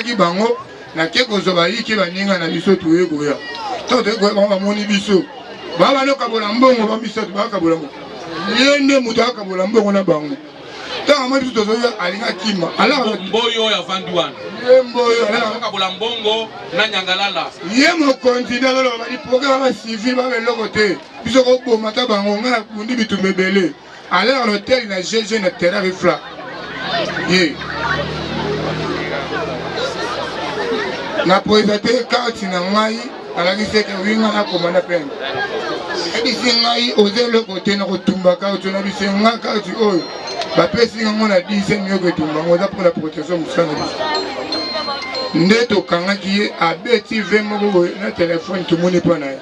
ki bango na keko zoba yiki baninga na biso tuye koya to te ko ba moni biso baba no kabola mbongo ba biso ba kabola mbongo yende mutu akabola mbongo na bango ta ma biso tozoya alinga kima ala mboyo ya vanduan mboyo ala kabola mbongo na nyangalala ye mo continue lo ba di programme ba civil ba loko te biso ko boma ta bango ngana kundi bitumbebele ala l'hôtel na GG na terrain refla ye na présenté carte na ngai alaki seke winga na komanda pembe ebisi ngai oze le côté na kotumba carte na bisi nga carte oyo bapesi ngango na 10 mio kotumba ngo za pour la protection musana biso nde tokangaki ye abeti 20 moko boye na telefone tomoni mpo na ye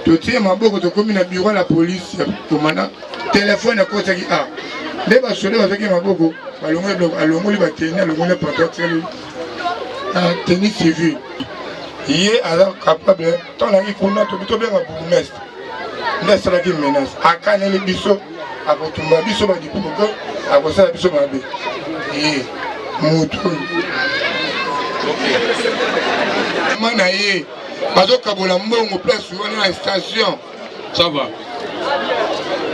totie maboko tokomi na bureau la police ya komanda telefone akotaki a nde basole bazaki maboko alongoli bateni alongoli patateli tenue civile ye aza capable tonangi kuna tobenga bourgmestre nde asalaki menace akaneli biso akotumba biso badiprogo akosala biso mabe ye mutu mana ye bazokabola mbongo place wana na station ça va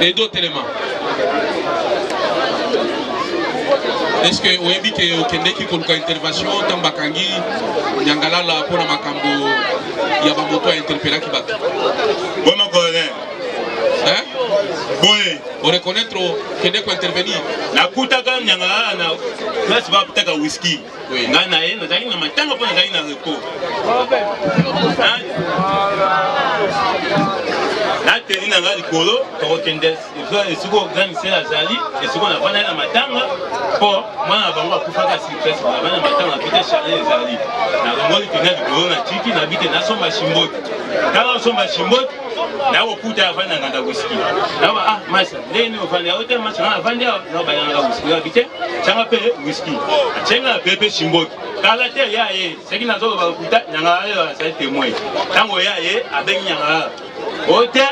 et d'autres éléments. Est-ce que vous avez dit que vous avez une intervention dans Bakangi, Nyangalala, pour la Makambo, il y a un moto à interpeller qui bat? Bon, mon colonel. Hein? Oui. On reconnaît trop que dès qu'on intervenir. La Koutaka Nyangalala, là, c'est pas peut-être un whisky. Oui. Nana, na zali na matanga pour na repos. Na teni na ngali kolo to kendes. Et ce qu'on gagne c'est la zali et ce qu'on a vana na matanga pour moi bango akufaka surprise na vana matanga pite chalet zali. Na ngoli tena kolo na tiki na bite na somba shimbot. Kala somba shimbot na okuta vana nganda whisky. Na ah masa leni ofanya ote masa na vanda na bayanga whisky na bite changa pe whisky. Chenga pepe shimbot. Kala te ya ye seki na zo ba okuta nyangala sa témoin. Tango ya ye abengi nyangala. Ote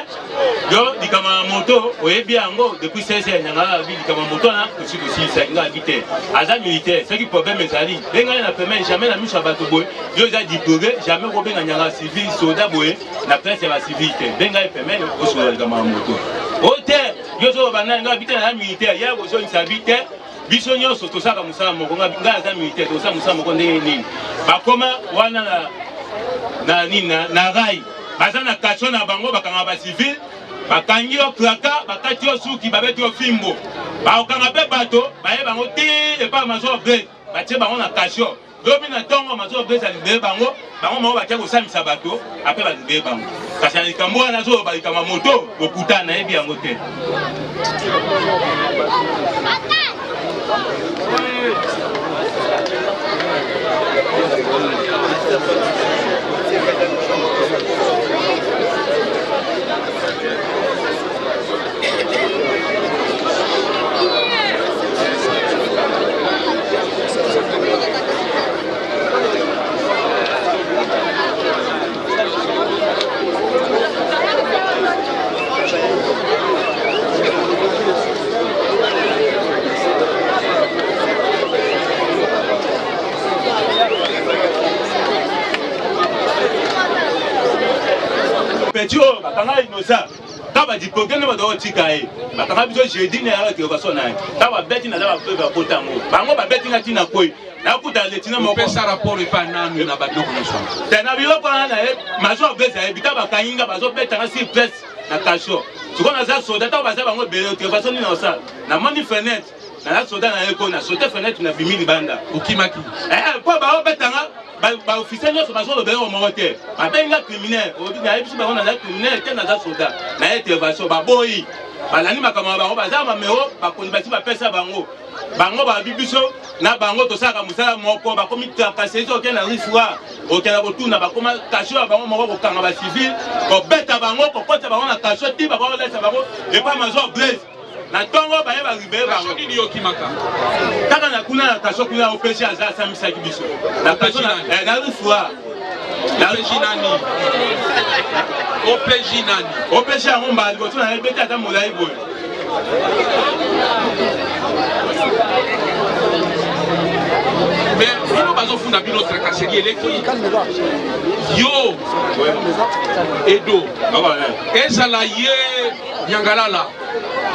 yo dikama moto oyebi yango depuis 16 nyangala bi dikama moto na kusi senga bite aza militaire ce qui problème ezali benga na permet jamais na miso bato boy yo za diplômé jamais ko benga nyangala civil soldat boy na presse ya civil te benga permet ko so dikama moto ote yo zo bana nga bite na militaire ya ko so insabite biso nyonso tosaka musala moko nga aza militaire tosaka musala moko ndenge nini bakoma wana na nina na rai bazana kacho na bango bakanga ba civil bakangi yo kraka bakati yo suki babeti yo fimbo baokanga pe bato baye bango ti et pas mazo bre batie bango na kacho lobi na tongo mazo bre ça libere bango mo batia ko samisa bato après ba libere bango kasi na likambo wana zo balikama moto okutana ebi yango te. Petio, bakanga inosa. Taba di programme ba do tikae. Bakanga biso jeudi na ya ke na. Taba beti na ba potango. Bango ba beti na tina koi. Na kuta letina mo pe sa rapport e pa nanu na ba do ko so. Tena bilo kwa na e mazo beza e bitaba kainga bazo beta na si presse na kasho. Tuko na za soda taba za bango bele ke façon ni na sa. Na mani fenêtre. Na soda na eko na sote fenêtre na vimili banda. Ukimaki. Po ba betanga ba officiel nyonso bazo be o mote ba benga criminel o na yebiso ba na criminel te na za soda na intervention ba boyi balani makama bango baza ma mero ba koni bati ba pesa bango ba bibiso na bango to saka musala moko ba komi trapasser zo ke na rifwa o ke na botuna ba koma kasho bango moko ko kanga ba civil ko beta bango ko kota bango na kasho ti ba ko lesa bango e pa mazo blaze na tongo baye ba libere bango nini yo kimaka kaka na kuna na kasho kuna opesi aza samisa kibiso na kasho na rifwa na nani opesi yango mbali boto na ebeti ata molai boye Mais bino bazofunda bino tracasserie eleki yo edo ezala ye nyangalala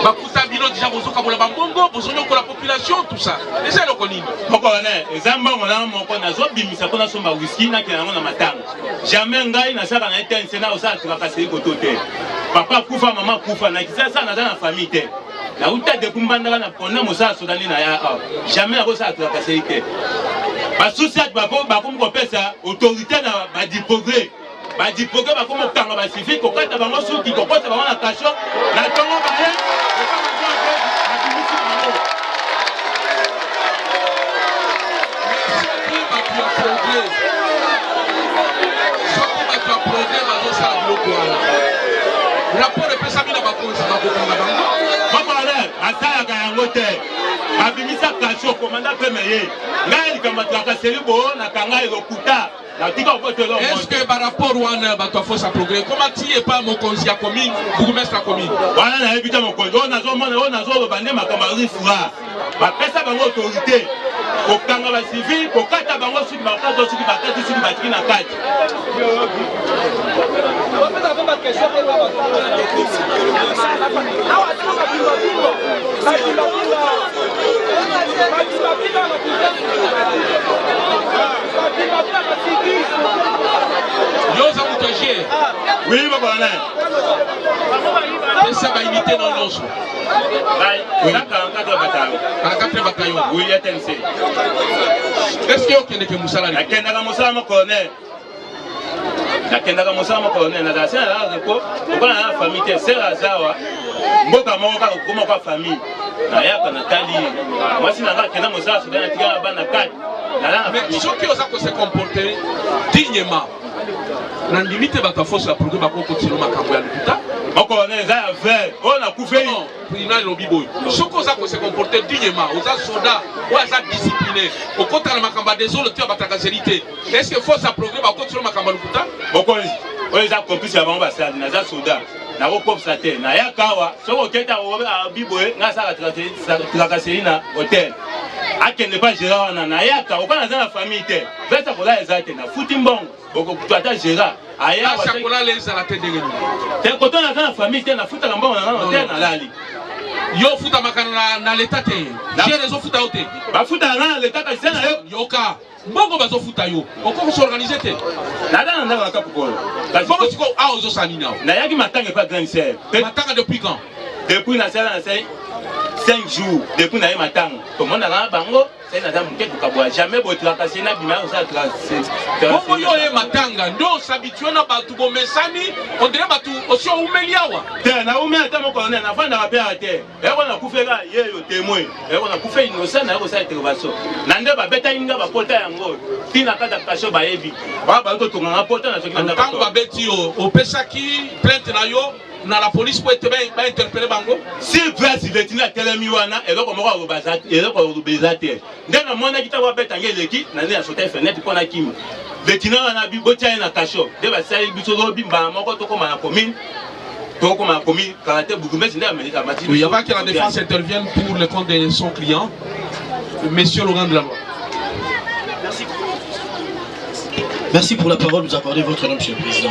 bakuta bino déjà bozoka bola bambongo bozonyo ko la population tout ça eza eloko nini moko wana eza mbongo na moko nazobimisa mpona somba whisky nakela yango na matanga jamais ngai nasaka na ete nsena osala tracasserie koto te papa kufa mama kufa nakisasa naza na famille te na uta de kumbandaka na pona mosala sodani na ya jamais nakosala tracasserie te basusi ati bakomi kopesa autorité na badiprogré bakomi kokanga basifi kokata bango suki kokota bango na kasho na ntongo baye rapport epesami na bakonzi bakokanga bango bakole basalaka yango te babimisa kasho komanda mpe meye ngai likambo tracasserie boo nakanga elokuta est-ce que par rapport à bato fosa progrès comment tu es pas mokonzi ya commune bourgmestre commune wana na ebita mokonzi on nazomona on nazoloba nde makambo arifura bapesa bango autorité kokanga basivi kokata bango soki bakati soki bakati soki batiki na kati Yoza Moutagier. Oui, ma bonne. Et ça va imiter dans l'os. Oui, 44 bataillons. 44 bataillons. Oui, il y a TNC. Est-ce qu'il y a que Moussala? La Kendaka Moussala, mon colonel. La Kendaka Moussala, mon colonel. La Dacia, la famille, c'est la Zawa. Mboka Moka, comment pas famille. Nayaka Natali. Moi, si Naka Kendaka Moussala, c'est un tigre à la banane. Mais ceux qui osent se comporter dignement, na limite bato force la programme bako continuer makambo ya lukuta. Mon colonel, ça fait. On a couvert. Président Lobiboy. Ceux qui osent se comporter dignement, aux soldats, aux disciplinés, au contre la makambo des autres, tu as batagazérité. Est-ce que force la programme bako continuer makambo ya lukuta? Mon colonel, on les a compris sur la bombe à ça, na soldats. Na ko sa te na ya kawa soko keta a biboye nga sa tracasserie na hôtel akende pas gérer na ya ka o kana na famille te vesa kola ezate na futi mbongo boko kutata gérer aya wa kola les ala te dengeni te koto na famille te na futa mbongo na hôtel na lali yo futa makana na l'état te j'ai raison futa hôtel ba futa na l'état ka sena yo ka mbongo bazo futa yo oko s'organiser te nada na ka pokolo bongo siko a ozo sanina na yaki matanga pas grand sœur matanga depuis quand depuis na sala na 5 jours depuis na matanga tout monde na bango c'est na damu ke tukabwa jamais bo tracasser na bima on ça tracasser bongo yo e matanga ndo s'habituer na batu bo mesani on dirait batu aussi o umeliawa te na ume ata mo colonel na fanda ba père te e ko na kufela ye yo témoin e ko na kufe innocent na ko sa intervention na nde ba beta inga ba pota yango tina kata kasho ba yebi ba ba to tunga pota na soki na tango ba beti yo o pesaki plainte na yo na la police pour être bien interpellé bango si presse vetina telemi wana eloko moko ko bazati eloko ko bezate ndena mona kita wa beta ngeleki na ne asota fenêtre pona kimi vetina wana bi botia na kasho de ba sai biso lo bimba moko to ko na commune to ko na commune karate bourgmestre nda Amerika mati oui avant que la défense intervienne pour le compte de son client monsieur Laurent de la Loi. Merci pour la parole, vous accordez votre nom, Monsieur le Président.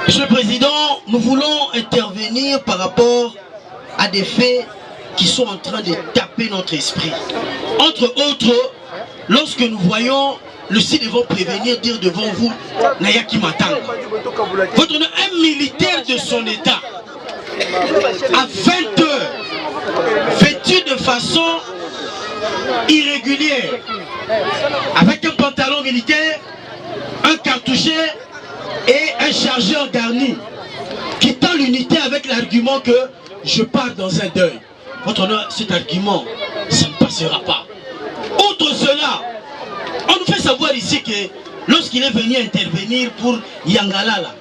Monsieur le Président, nous voulons intervenir par rapport à des faits qui sont en train de taper notre esprit. Entre autres, lorsque nous voyons le site devant prévenir, dire devant vous, Nayaki Matanga. Votre nom, un militaire de son état, à 20 heures, vêtu de façon irrégulière, avec un pantalon militaire, un cartouché et un chargeur garni, quittant l'unité avec l'argument que je pars dans un deuil. Votre honneur, cet argument, ça ne passera pas. Outre cela, on nous fait savoir ici que lorsqu'il est venu intervenir pour Yangalala,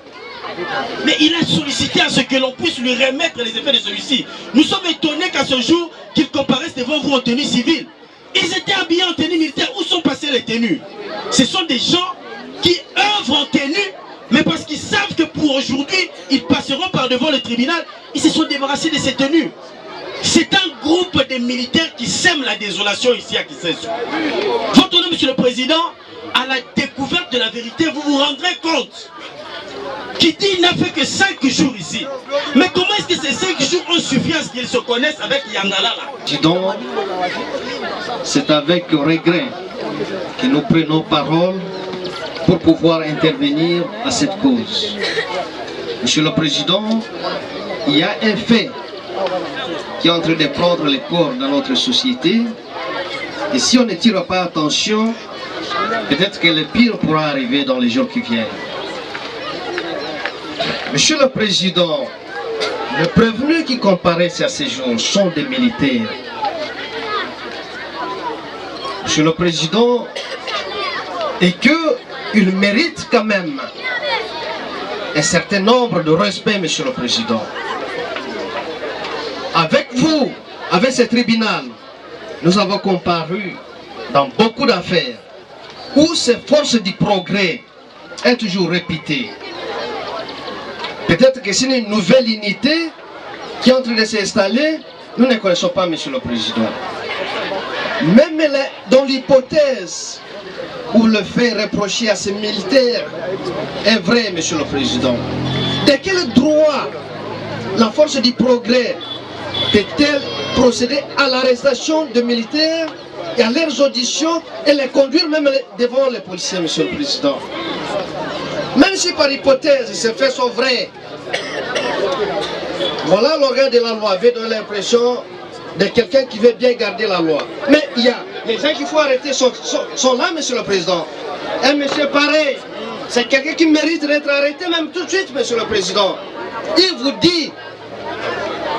mais il a sollicité à ce que l'on puisse lui remettre les effets de celui-ci. Nous sommes étonnés qu'à ce jour, qu'il comparaisse devant vous en tenue civile. Ils étaient habillés en tenue militaire. Où sont passées les tenues? Ce sont des gens qui œuvrent en tenue, mais parce qu'ils savent que pour aujourd'hui, ils passeront par devant le tribunal, ils se sont débarrassés de ces tenues. C'est un groupe de militaires qui sème la désolation ici à Kisesso. Votre nom, Monsieur le Président, à la découverte de la vérité, vous vous rendrez compte qu'il dit qu'il n'a fait que 5 jours ici. Mais comment est-ce que ces 5 jours ont suffi à ce qu'ils se connaissent avec Yangalala? Président, c'est avec regret que nous prenons parole pour pouvoir intervenir à cette cause. Monsieur le Président, il y a un fait qui est en train de prendre les corps dans notre société. Et si on ne tire pas attention, peut-être que le pire pourra arriver dans les jours qui viennent. Monsieur le Président, les prévenus qui comparaissent à ces jours sont des militaires. Monsieur le Président, et qu'ils méritent quand même un certain nombre de respect, Monsieur le Président. Avec vous, avec ce tribunal, nous avons comparu dans beaucoup d'affaires où ces forces du progrès est toujours répétée. Peut-être que c'est une nouvelle unité qui est en train de s'installer, nous ne connaissons pas, Monsieur le Président. Même dans l'hypothèse où le fait reproché à ces militaires est vrai, Monsieur le Président, de quel droit la force du progrès peut-elle procéder à l'arrestation de militaires et à leurs auditions et les conduire même devant les policiers, Monsieur le Président? Même si par hypothèse ces faits sont vrais, voilà, l'organe de la loi avait donné l'impression de quelqu'un qui veut bien garder la loi. Mais il y a les gens qu'il faut arrêter sont là, Monsieur le Président. Un monsieur pareil, c'est quelqu'un qui mérite d'être arrêté même tout de suite, Monsieur le Président. Il vous dit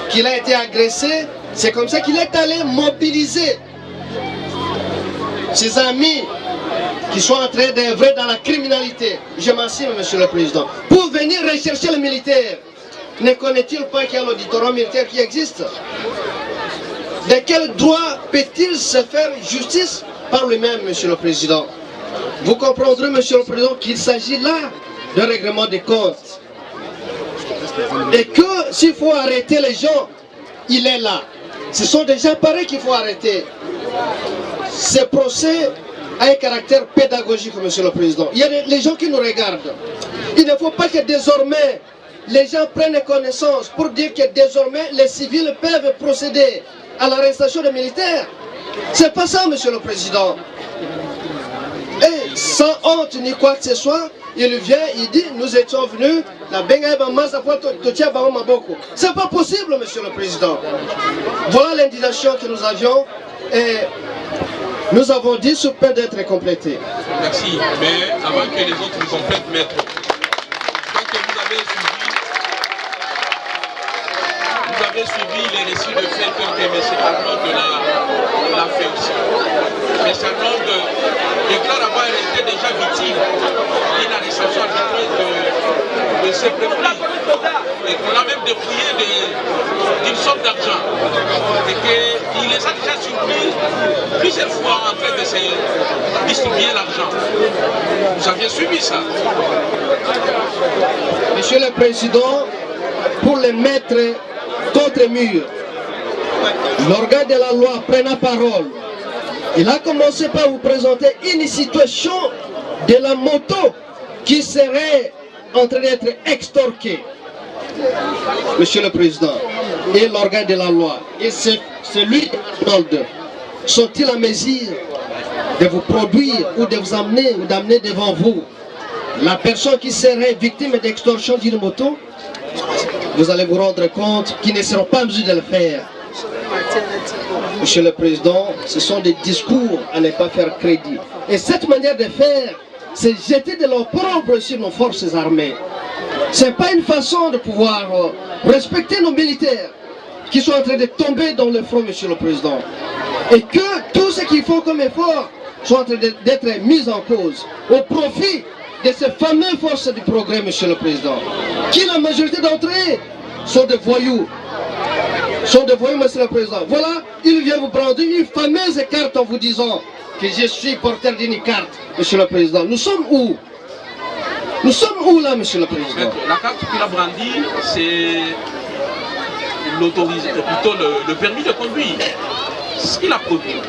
qu'il a été agressé, c'est comme ça qu'il est allé mobiliser ses amis qui sont en train d'œuvrer dans la criminalité. Je m'assure, Monsieur le Président, pour venir rechercher les militaires. Ne connaît-il pas qu'il y a l'auditorat militaire qui existe? De quel droit peut-il se faire justice par lui-même, Monsieur le Président? Vous comprendrez, Monsieur le Président, qu'il s'agit là de règlement des comptes. Et que s'il faut arrêter les gens, il est là. Ce sont des gens pareils qu'il faut arrêter. Ce procès a un caractère pédagogique, Monsieur le Président. Il y a les gens qui nous regardent. Il ne faut pas que désormais les gens prennent connaissance pour dire que désormais les civils peuvent procéder à l'arrestation des militaires. C'est pas ça, Monsieur le Président. Et sans honte ni quoi que ce soit, il vient, il dit, nous étions venus, c'est pas possible, Monsieur le Président. Voilà l'indignation que nous avions et nous avons dit sous peine d'être complété. Merci, mais avant que les autres nous complètent, maître, je crois que vous avez suivi les récits de faits que M. Arnaud l'a fait aussi. M. Arnaud déclare avoir été déjà victime d'une arrestation arbitraire de ses prévenus et qu'on a même dépouillé d'une somme d'argent et qu'il les a déjà surpris plusieurs fois en train de se distribuer l'argent. Vous aviez suivi ça? Monsieur le Président, pour les mettre contre mur, l'organe de la loi prend la parole. Il a commencé par vous présenter une situation de la moto qui serait en train d'être extorquée. Monsieur le Président, et l'organe de la loi, et celui de sont-ils en mesure de vous produire ou de vous amener ou d'amener devant vous la personne qui serait victime d'extorsion d'une moto? Vous allez vous rendre compte qu'ils ne seront pas en mesure de le faire. Monsieur le Président, ce sont des discours à ne pas faire crédit. Et cette manière de faire, c'est jeter de l'opprobre sur nos forces armées. Ce n'est pas une façon de pouvoir respecter nos militaires qui sont en train de tomber dans le front, Monsieur le Président. Et que tout ce qu'ils font comme effort sont en train d'être mis en cause au profit de ces fameuses forces du progrès, Monsieur le Président, qui la majorité d'entre eux sont des voyous. Monsieur le Président. Voilà, il vient vous prendre une fameuse carte en vous disant que je suis porteur d'une carte, Monsieur le Président. Nous sommes où? Nous sommes où là, Monsieur le Président? La carte qu'il a brandie, c'est plutôt le permis de conduire. C'est ce qu'il a produit.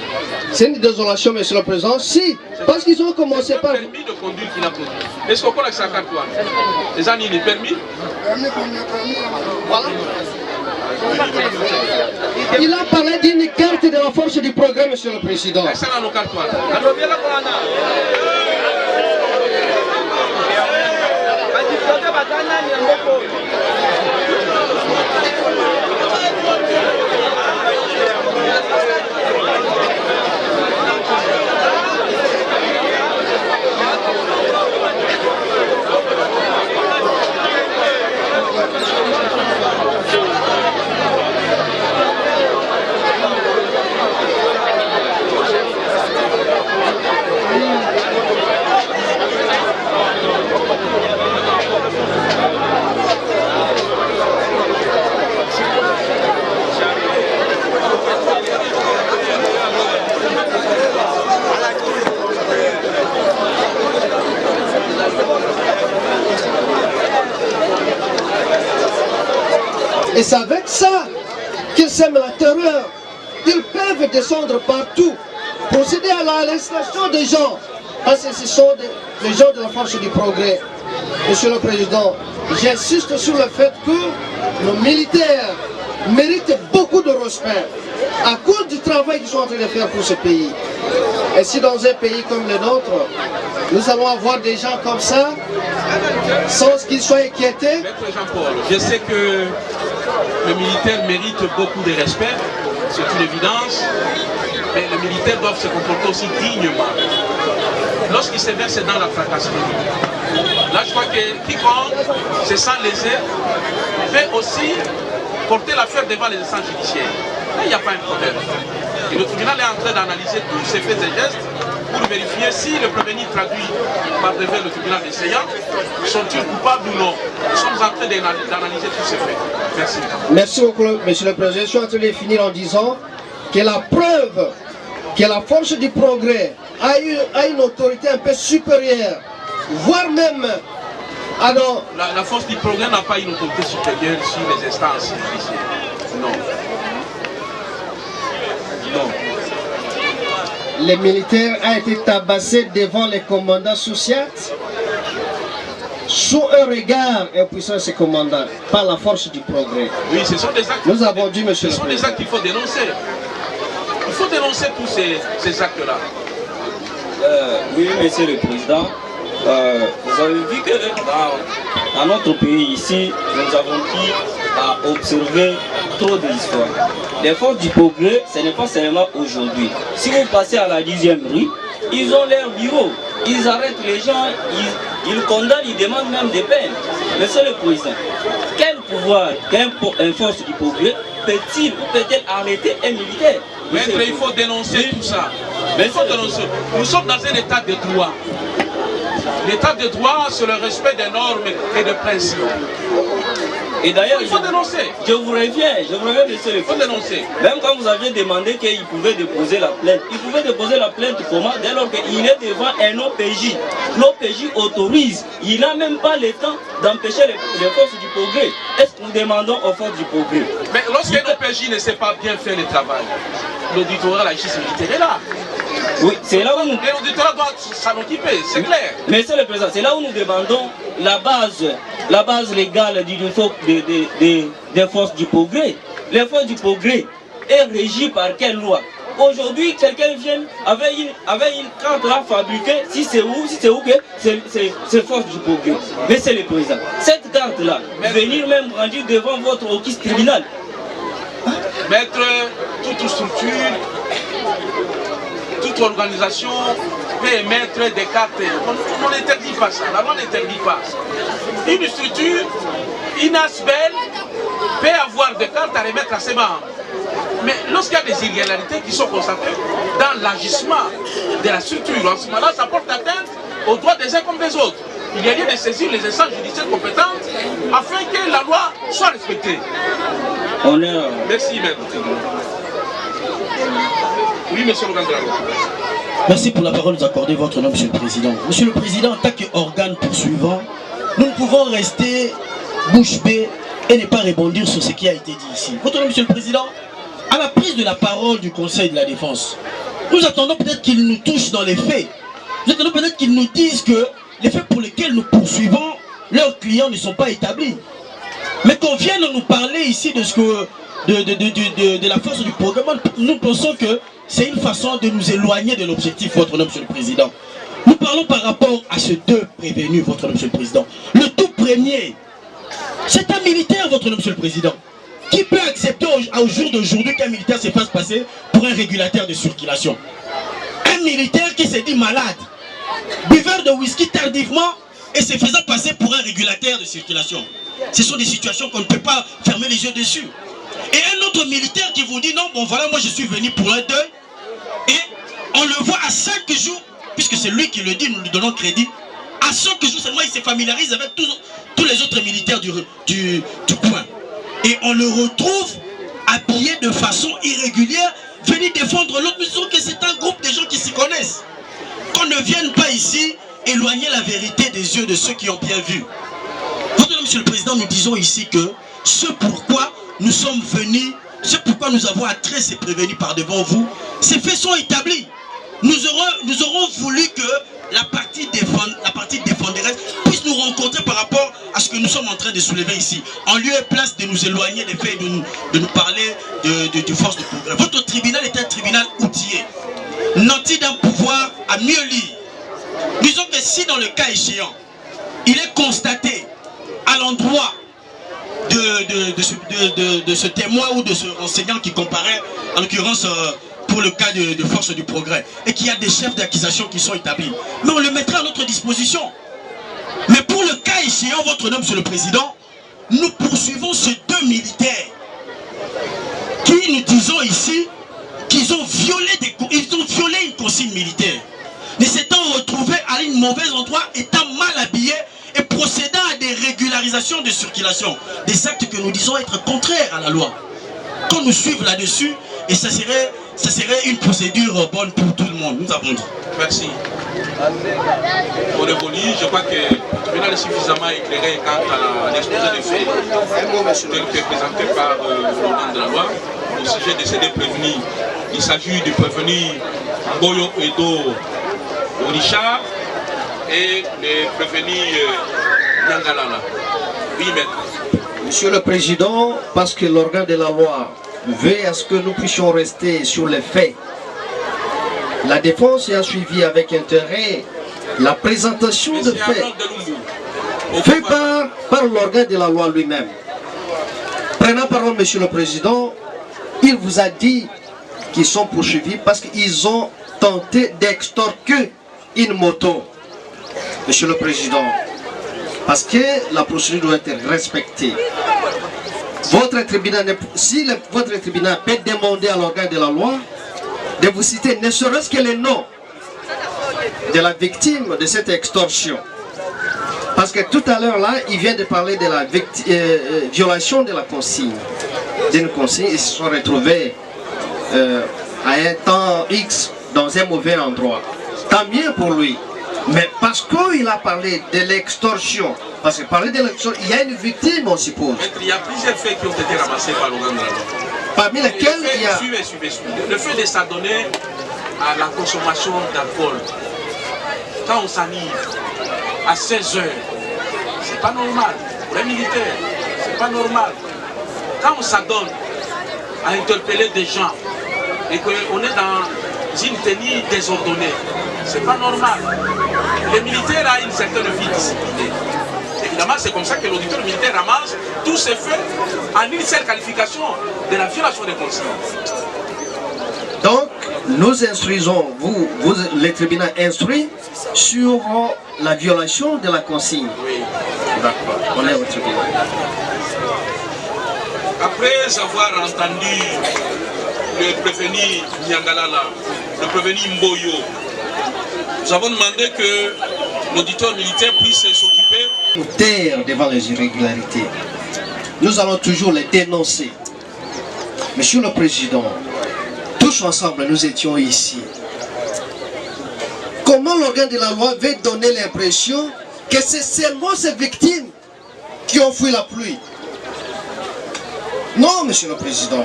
C'est une désolation, Monsieur le Président. Si, parce qu'ils ont commencé par... Le permis de conduire qu'il a produit. Est-ce qu'on connaît ça quand toi? Les années, les permis? Voilà. Il a parlé d'une carte de la force du progrès, Monsieur le Président. Et c'est avec ça qu'ils sèment la terreur. Ils peuvent descendre partout, procéder à l'arrestation des gens, parce que ce sont les gens de la force du progrès. Monsieur le Président, j'insiste sur le fait que nos militaires méritent beaucoup de respect à cause du travail qu'ils sont en train de faire pour ce pays. Et si dans un pays comme le nôtre, nous allons avoir des gens comme ça, sans qu'ils soient inquiétés. Maître Jean-Paul, je sais que le militaire mérite beaucoup de respect, c'est une évidence, mais les militaires doivent se comporter aussi dignement. Lorsqu'ils se versent dans la fracasserie, là je crois que quiconque se sent lésé peut aussi porter l'affaire devant les instances judiciaires. Là il n'y a pas un problème. Et le tribunal est en train d'analyser tous ces faits et gestes pour vérifier si le prévenu traduit par devant le tribunal essayant sont-ils coupables ou non. Nous sommes en train d'analyser tous ces faits. Merci. Merci beaucoup, Monsieur le Président. Je suis en train de finir en disant que la preuve que la force du progrès a une autorité un peu supérieure, voire même la force du progrès n'a pas une autorité supérieure sur les instances judiciaires. Non. Non. Les militaires ont été tabassés devant les commandants sociaux sous un regard impuissant de ces commandants par la force du progrès. Oui, ce sont des actes. Nous avons dit, Monsieur le Ce sont Président. des actes qu'il faut dénoncer. Il faut dénoncer tous ces actes-là. Oui, Monsieur le Président. Vous avez vu que dans notre pays ici, nous avons pris à observer trop d'histoires. Les forces du progrès, ce n'est pas seulement aujourd'hui. Si vous passez à la 10e rue, ils ont leur bureau, ils arrêtent les gens, ils condamnent, ils demandent même des peines. Monsieur le Président, quel pouvoir, une force du progrès peut-il ou peut-elle arrêter un militaire? Maître, il faut dénoncer tout ça. Mais il faut dénoncer. Nous sommes dans un état de droit. L'état de droit, c'est le respect des normes et des principes. Et d'ailleurs, il faut dénoncer. Je vous reviens, Monsieur le Président. Il faut dénoncer. Même quand vous aviez demandé qu'il pouvait déposer la plainte, il pouvait déposer la plainte comment? Dès lors qu'il est devant un OPJ. L'OPJ autorise. Il n'a même pas le temps d'empêcher les forces du progrès. Est-ce que nous demandons aux forces du progrès? Mais lorsqu'un OPJ ne sait pas bien faire le travail, l'auditorat, la justice militaire est là. Oui, c'est là où nous... L'auditorat doit s'en occuper, c'est clair. Monsieur le Président, c'est là où nous demandons la base légale des forces du progrès. Les forces du progrès est régie par quelle loi? Aujourd'hui, quelqu'un vient avec une carte là fabriquée, si c'est où que c'est force du progrès. Monsieur le Président, cette carte là, venir même rendu devant votre office tribunal. Maître, toute structure, toute organisation peut émettre des cartes. On n'interdit pas ça, la loi n'interdit pas. Une structure, une ASBEL peut avoir des cartes à remettre à ses membres. Mais lorsqu'il y a des irrégularités qui sont constatées dans l'agissement de la structure, en ce moment-là, ça porte atteinte aux droits des uns comme des autres. Il y a lieu de saisir les instances judiciaires compétentes afin que la loi soit respectée. Merci, maître. Oui, monsieur le Gandra. Merci pour la parole nous accorder votre nom, Monsieur le Président. Monsieur le Président, en tant qu'organe poursuivant, nous ne pouvons rester bouche bée et ne pas rebondir sur ce qui a été dit ici. Votre nom, Monsieur le Président, à la prise de la parole du Conseil de la Défense, nous attendons peut-être qu'ils nous touchent dans les faits. Nous attendons peut-être qu'ils nous disent que les faits pour lesquels nous poursuivons leurs clients ne sont pas établis. Mais qu'on vienne nous parler ici de, ce que, de la force du programme, nous pensons que c'est une façon de nous éloigner de l'objectif, votre nom, Monsieur le Président. Nous parlons par rapport à ces deux prévenus, votre nom, Monsieur le Président. Le tout premier, c'est un militaire, votre nom, Monsieur le Président. Qui peut accepter au jour d'aujourd'hui qu'un militaire se fasse passer pour un régulateur de circulation? Un militaire qui s'est dit malade, buveur de whisky tardivement et se faisant passer pour un régulateur de circulation. Ce sont des situations qu'on ne peut pas fermer les yeux dessus. Et un autre militaire qui vous dit non, bon voilà, moi je suis venu pour un deuil. Et on le voit à 5 jours, puisque c'est lui qui le dit, nous lui donnons crédit. À 5 jours seulement, il se familiarise avec tous les autres militaires du coin. Et on le retrouve habillé de façon irrégulière, venir défendre l'autre. Nous disons que c'est un groupe de gens qui s'y connaissent. Qu'on ne vienne pas ici éloigner la vérité des yeux de ceux qui ont bien vu. Monsieur le Président, nous disons ici que ce pourquoi nous sommes venus, ce pourquoi nous avons adressé et prévenu par devant vous, ces faits sont établis. Nous aurons voulu que la partie défenderesse puisse nous rencontrer par rapport à ce que nous sommes en train de soulever ici. En lieu et place de nous éloigner des faits et de nous parler de force de progrès. Votre tribunal est un tribunal outillé, nanti d'un pouvoir à mieux lire. Disons que si dans le cas échéant, il est constaté à l'endroit de ce témoin ou de ce enseignant qui comparait, en l'occurrence pour le cas de force du progrès, et qu'il y a des chefs d'accusation qui sont établis, mais on le mettra à notre disposition. Mais pour le cas échéant, votre nom, Monsieur le Président, nous poursuivons ces deux militaires qui, nous disons ici, qu'ils ont violé une consigne militaire, ne s'étant retrouvés à un mauvais endroit, étant mal habillés et procédant à des régularisations de circulation, des actes que nous disons être contraires à la loi. Qu'on nous suive là-dessus, et ça serait une procédure bonne pour tout le monde, nous avons dit. Merci. Pour évoluer, je crois que le tribunal est suffisamment éclairé quant à l'exposé des faits, tel que présenté par l'ordonnance de la loi, au sujet de ces deux prévenus. Il s'agit du prévenu Boyo Edo Richard et le prévenu Nyangalala. Oui, maître. Monsieur le Président, parce que l'organe de la loi veut à ce que nous puissions rester sur les faits, la défense a suivi avec intérêt la présentation de faits fait par l'organe de la loi lui-même. Prenant parole, Monsieur le Président, il vous a dit qu'ils sont poursuivis parce qu'ils ont tenté d'extorquer une moto. Monsieur le Président, parce que la procédure doit être respectée. Votre tribunal, si votre tribunal peut demander à l'organe de la loi de vous citer ne serait-ce que le nom de la victime de cette extorsion. Parce que tout à l'heure là, il vient de parler de la violation de la consigne. D'une consigne, ils se sont retrouvés à un temps X dans un mauvais endroit. Tant mieux pour lui. Mais parce qu'il a parlé de l'extorsion, parce que parler de l'extorsion, il y a une victime, on suppose. Il y a plusieurs faits qui ont été ramassés par l'organe de la loi. Parmi lesquels il y a... Suivez. Le fait de s'adonner à la consommation d'alcool, quand on s'enivre à 16 heures, c'est pas normal. Pour un militaire, c'est pas normal. Quand on s'adonne à interpeller des gens et qu'on est dans une tenue désordonnée, c'est pas normal. Le militaire a une certaine vie disciplinée. Évidemment, c'est comme ça que l'auditeur militaire ramasse tous ces faits en une seule qualification de la violation des consignes. Donc, nous instruisons, les tribunaux instruits sur la violation de la consigne. Oui. D'accord, on est au tribunal. Après avoir entendu le prévenu Nyangalala, le prévenu Mboyo, nous avons demandé que l'auditeur militaire puisse s'occuper. Nous taire devant les irrégularités. Nous allons toujours les dénoncer. Monsieur le Président, tous ensemble nous étions ici. Comment l'organe de la loi veut donner l'impression que c'est seulement ces victimes qui ont fui la pluie? Non, Monsieur le Président.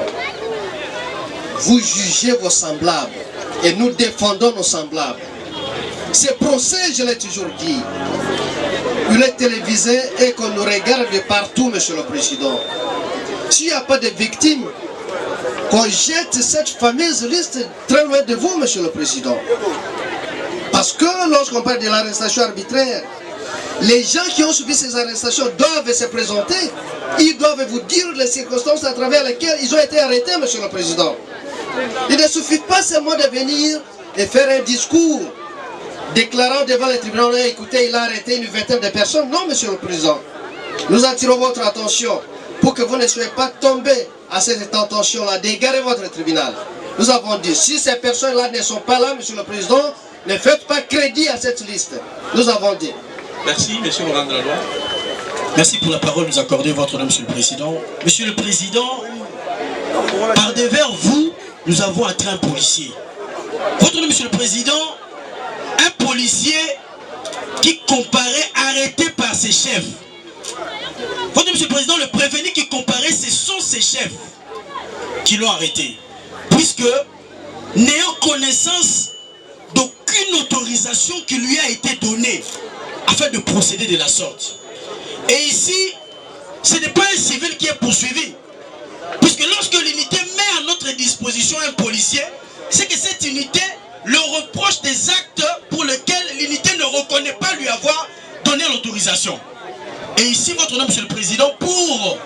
Vous jugez vos semblables et nous défendons nos semblables. Ces procès, je l'ai toujours dit, il est télévisé et qu'on nous regarde de partout, Monsieur le Président. S'il n'y a pas de victimes, qu'on jette cette fameuse liste très loin de vous, Monsieur le Président. Parce que lorsqu'on parle de l'arrestation arbitraire, les gens qui ont subi ces arrestations doivent se présenter. Ils doivent vous dire les circonstances à travers lesquelles ils ont été arrêtés, Monsieur le Président. Il ne suffit pas seulement de venir et faire un discours déclarant devant les tribunaux, écoutez, il a arrêté une vingtaine de personnes. Non, Monsieur le Président. Nous attirons votre attention pour que vous ne soyez pas tombés à cette intention-là d'égarer votre tribunal. Nous avons dit, si ces personnes-là ne sont pas là, Monsieur le Président, ne faites pas crédit à cette liste. Nous avons dit. Merci, Monsieur le Grand de la Loi. Merci pour la parole nous accorder, votre nom, Monsieur le Président. Monsieur le Président, par devers vous, nous avons atteint un policier. Votre nom, Monsieur le Président, un policier qui comparait arrêté par ses chefs. Votre nom, Monsieur le Président, le prévenu qui comparait, ce sont ses chefs qui l'ont arrêté. Puisque, n'ayant connaissance d'aucune autorisation qui lui a été donnée afin de procéder de la sorte. Et ici, ce n'est pas un civil qui est poursuivi. Puisque lorsque l'unité met à notre disposition un policier, c'est que cette unité le reproche des actes pour lesquels l'unité ne reconnaît pas lui avoir donné l'autorisation. Et ici, votre nom, Monsieur le Président, pour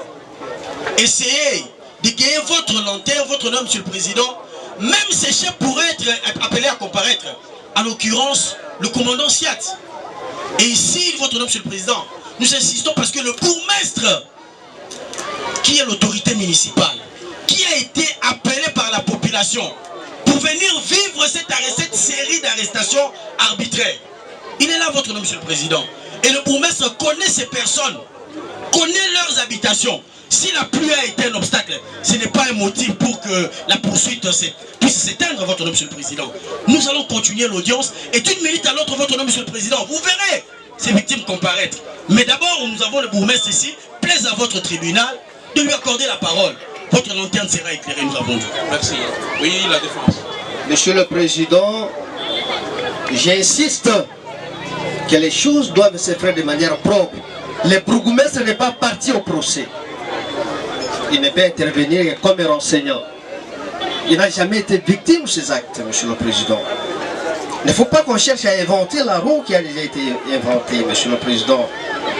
essayer de gagner votre lanterne, votre nom, Monsieur le Président, même ces chefs pourraient être appelés à comparaître. En l'occurrence, le commandant Siat. Et ici, votre nom, Monsieur le Président, nous insistons parce que le bourgmestre, qui est l'autorité municipale, qui a été appelé par la population pour venir vivre cette série d'arrestations arbitraires, il est là, votre nom, Monsieur le Président. Et le bourgmestre connaît ces personnes, connaît leurs habitations. Si la pluie a été un obstacle, ce n'est pas un motif pour que la poursuite puisse s'éteindre, votre nom, Monsieur le Président. Nous allons continuer l'audience et d'une minute à l'autre, votre nom, Monsieur le Président, vous verrez ces victimes comparaître. Mais d'abord, nous avons le bourgmestre ici, plaise à votre tribunal de lui accorder la parole. Votre lanterne sera éclairée, nous avons dit. Merci. Oui, la défense. Monsieur le Président, j'insiste que les choses doivent se faire de manière propre. Le bourgmestre n'est pas parti au procès. Il ne peut intervenir comme renseignant. Il n'a jamais été victime de ces actes, Monsieur le Président. Il ne faut pas qu'on cherche à inventer la roue qui a déjà été inventée, Monsieur le Président.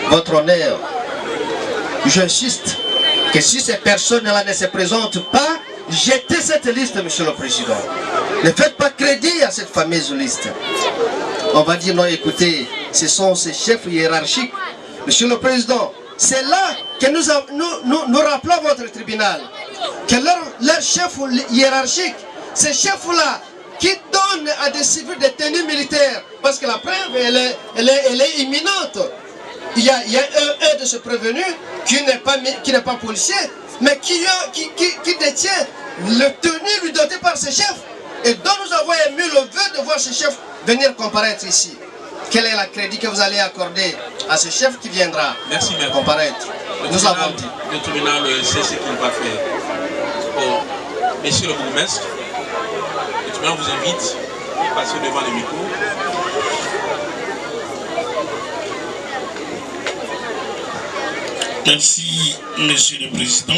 Votre honneur, j'insiste que si ces personnes-là ne se présentent pas, jetez cette liste, Monsieur le Président. Ne faites pas crédit à cette fameuse liste. On va dire non, écoutez, ce sont ces chefs hiérarchiques. Monsieur le Président, c'est là que nous rappelons votre tribunal, que leur chef hiérarchique, ces chefs-là, qui donnent à des civils des tenues militaires, parce que la preuve, elle est imminente. Il y a un de ces prévenus qui n'est pas policier, mais qui détient le tenue lui donnée par ses chefs, et dont nous avons ému le vœu de voir ces chefs venir comparaître ici. Quel est le crédit que vous allez accorder à ce chef qui viendra comparaître? Nous avons dit. Le tribunal sait ce qu'il va faire. Bon, Monsieur le bourgmestre, le tribunal vous invite à passer devant le micro. Merci, Monsieur le Président.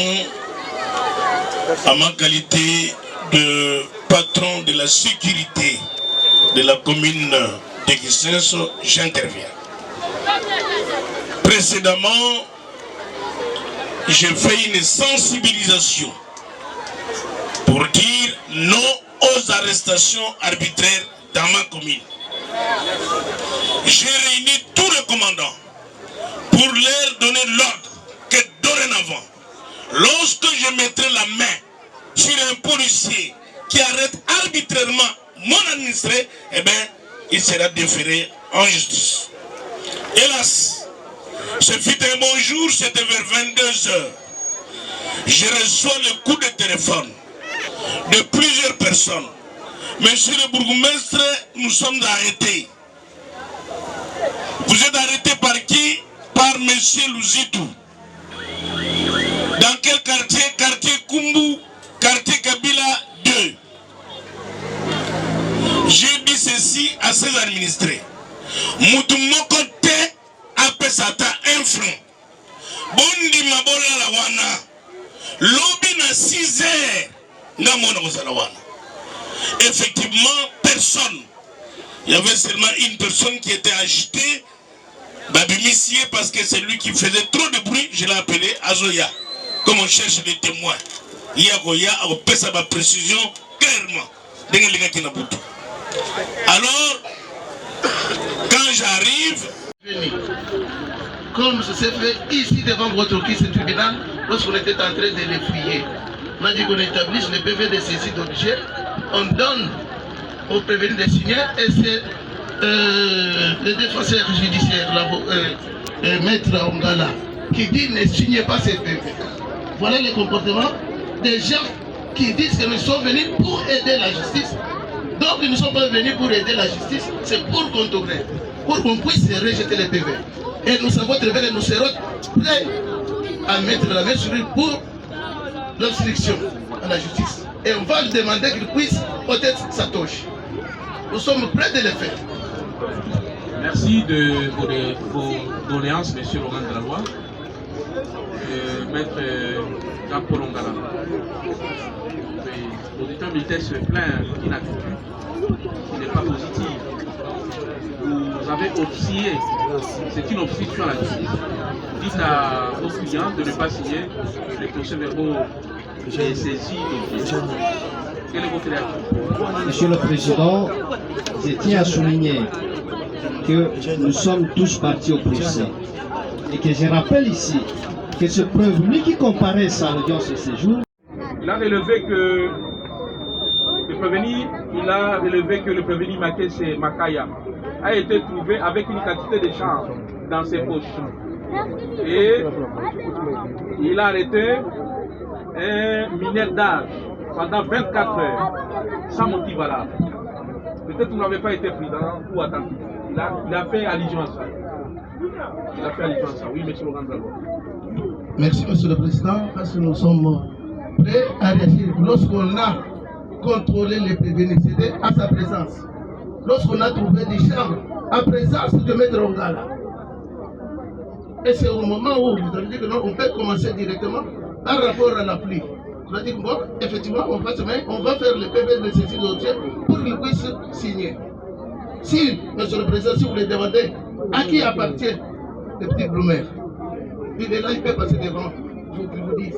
À ma qualité de patron de la sécurité de la commune d'Existence, j'interviens. Précédemment, j'ai fait une sensibilisation pour dire non aux arrestations arbitraires dans ma commune. J'ai réuni tous les commandants pour leur donner l'ordre que dorénavant, lorsque je mettrai la main sur un policier qui arrête arbitrairement mon administré, eh bien, il sera déféré en justice. Hélas, ce fut un bon jour, c'était vers 22 h. Je reçois le coup de téléphone de plusieurs personnes. Monsieur le bourgmestre, nous sommes arrêtés. Vous êtes arrêté par qui? Par Monsieur Louzitou. Dans quel quartier? Quartier Kumbu, quartier Kabila 2. J'ai dit ceci à ses administrés. Moutoumoko te apesata un franc. Bondi mabola la wana. Lobby na 6 heures. Ngamona kozala wana. Effectivement, personne. Il y avait seulement une personne qui était agitée. Babimissier parce que c'est lui qui faisait trop de bruit. Je l'ai appelé Azoya. Comme on cherche des témoins. Yagoya a opéré sa précision clairement. Alors, quand j'arrive, comme ça s'est fait ici devant votre office tribunal, lorsqu'on était en train de les fouiller, on a dit qu'on établisse le PV de saisie d'objet, on donne au prévenu de signer et c'est le défenseur judiciaire, maître Ongala, qui dit ne signez pas ces PV. Voilà le comportement des gens qui disent que nous sommes venus pour aider la justice. Donc nous ne sommes pas venus pour aider la justice, c'est pour contourner, pour qu'on puisse rejeter les PV. Et nous savons très bien que nous serons prêts à mettre la main sur lui pour l'obstruction à la justice. Et on va lui demander qu'il puisse ôter sa touche. Nous sommes prêts de le faire. Merci de vos doléances, monsieur Laurent de la Loi. Maître Jean-Paul Ongala. L'auditeur militaire se plaint d'une attitude qui n'est pas positive. Vous avez obstrué, c'est une obstruction à la justice. Dites à vos clients de ne pas signer les procès-verbaux et saisis d'objet. Quelle est votre réaction? Monsieur le Président, je tiens à souligner que nous sommes tous partis au procès et que je rappelle ici que ce prévenu qui comparaît à l'audience de ce jour. Il a relevé que le prévenu Makese Makaya a été trouvé avec une quantité de chanvre dans ses poches. Et il a arrêté un mineur d'âge pendant 24 heures sans motif valable. Peut-être que vous n'avez pas été prudent ou attentif. Il a fait allusion à ça. Oui, monsieur Laurent de la Loi. Merci, monsieur le Président, parce que nous sommes prêts à réagir. Lorsqu'on a contrôlé les prévenus, c'était à sa présence. Lorsqu'on a trouvé des chambres à présence de Maître Ongala. Et c'est au moment où vous avez dit que non, on peut commencer directement par rapport à la pluie. On a dit que bon, effectivement, on va faire le PV de saisie d'objet pour qu'il puisse signer. Si, monsieur le Président, si vous le demandez, à qui appartient le petit Blumer? Il est là, il peut passer devant, je vous dis.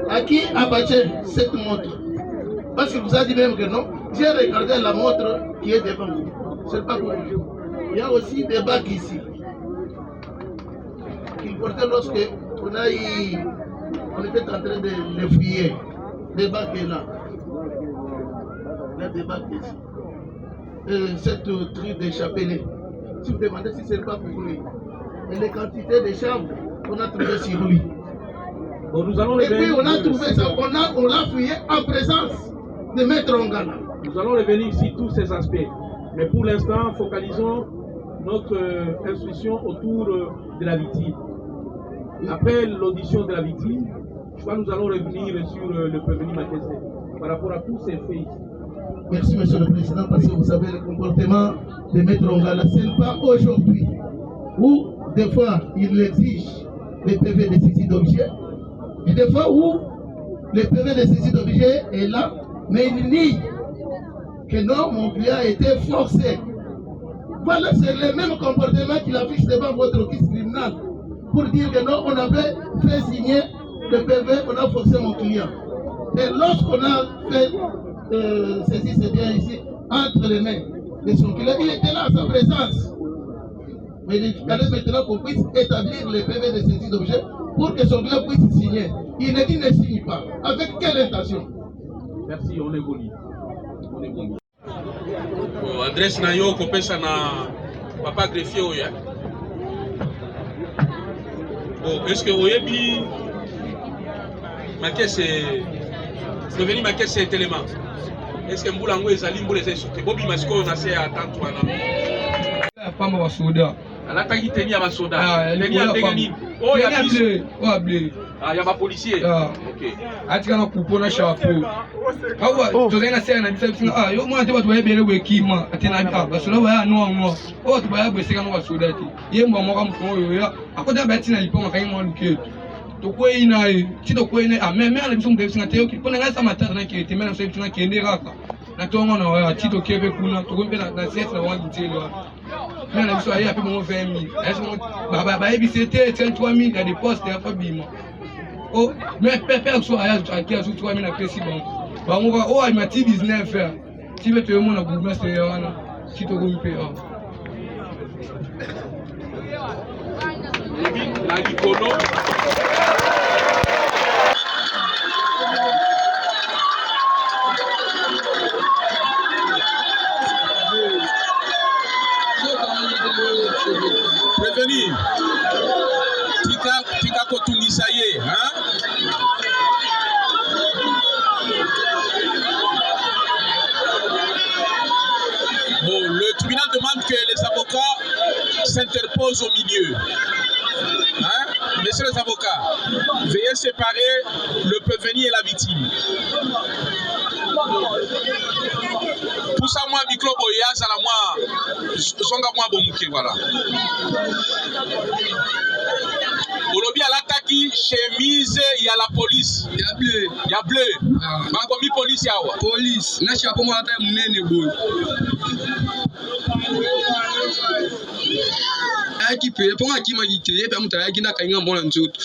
À qui appartient cette montre? Parce que vous avez dit même que non, j'ai regardé la montre qui est devant vous. C'est pas pour vous. Il y a aussi des bacs ici. Qu'il portait lorsque on était en train de les fouiller. Des bacs est là. Il y a des bacs ici. Cette truc de chapelet. Si vous demandez si c'est pas pour lui. Et les quantités de chambres qu'on a trouvées sur lui. Bon, nous allons et puis on a trouvé ça, on l'a fouillé en présence de Maître Ongala. Nous allons revenir sur tous ces aspects. Mais pour l'instant, focalisons notre instruction autour de la victime. Après l'audition de la victime, je crois que nous allons revenir sur le prévenu Makese par rapport à tous ces faits ici. Merci, monsieur le Président, parce que vous savez le comportement de Maître Ongala, ce n'est pas aujourd'hui où des fois il exige les PV de saisie d'objet et des fois où le PV de saisie d'objet est là, mais il nie que non, mon client a été forcé. Voilà, c'est le même comportement qu'il affiche devant votre office criminel pour dire que non, on avait fait signer le PV, on a forcé mon client. Et lorsqu'on a fait saisir ce bien ici, entre les mains de son client, il était là à sa présence. Mais il fallait maintenant qu'on puisse établir le PV de saisie d'objet pour que son client puisse signer. Il ne dit ne signe pas. Avec quelle intention? Merci, on évolue. Adresse na yo kopesa na papa greffier oya. Bon, est-ce que oyebi Makese prévenu Makese tellement? Est-ce que mbula ngo ezali mbula ezali sote? Bobi masiko na se attendre wana. Pamba wa Souda alataki teni ya basoda teni ya ndenge nini oyo ya biso ya bapolisier ok atika na kupo na chapeau awa tozali na sere na biso bisinga yo mwana te bato bayebele bwekima ate na basoda baya noir oyo bato baya bweseka no basoda te ye mbwa moko moto oyo ya akota bayatina liponga kangi mwa luketu tokwei na ye ti tokwei na ye me na biso moto bisinga te yoki mpo na ngai sa matata na kete me na biso bisinga kende kaka na tongo na waya ti tokebe kuna tokomi mpe na siete na wangi te lo me na biso aye ape mongo 20 000 bayebisi te 3 000 ya deposte ya fa bima oh mais père so aya akia so 3 000 na pesi bango ba oh ma ti 19 ya ti beto yo mona bourgmestre ya wana ti tokomi mpe na likolo prévenir tika kotungisa ye hein? Bon, le tribunal demande que les avocats s'interposent au milieu. Hein? Messieurs les avocats, veuillez séparer le prévenu et la victime. Poussa moi micro boyaz à la moi zonga moi bomuke voilà. Olobi alataki chemise ya la police ya bleu bakomi police yawa police na chapeau mo ata munene boy aki pe ponga kima gite ye pe mutaya kinda kainga mbona nzoto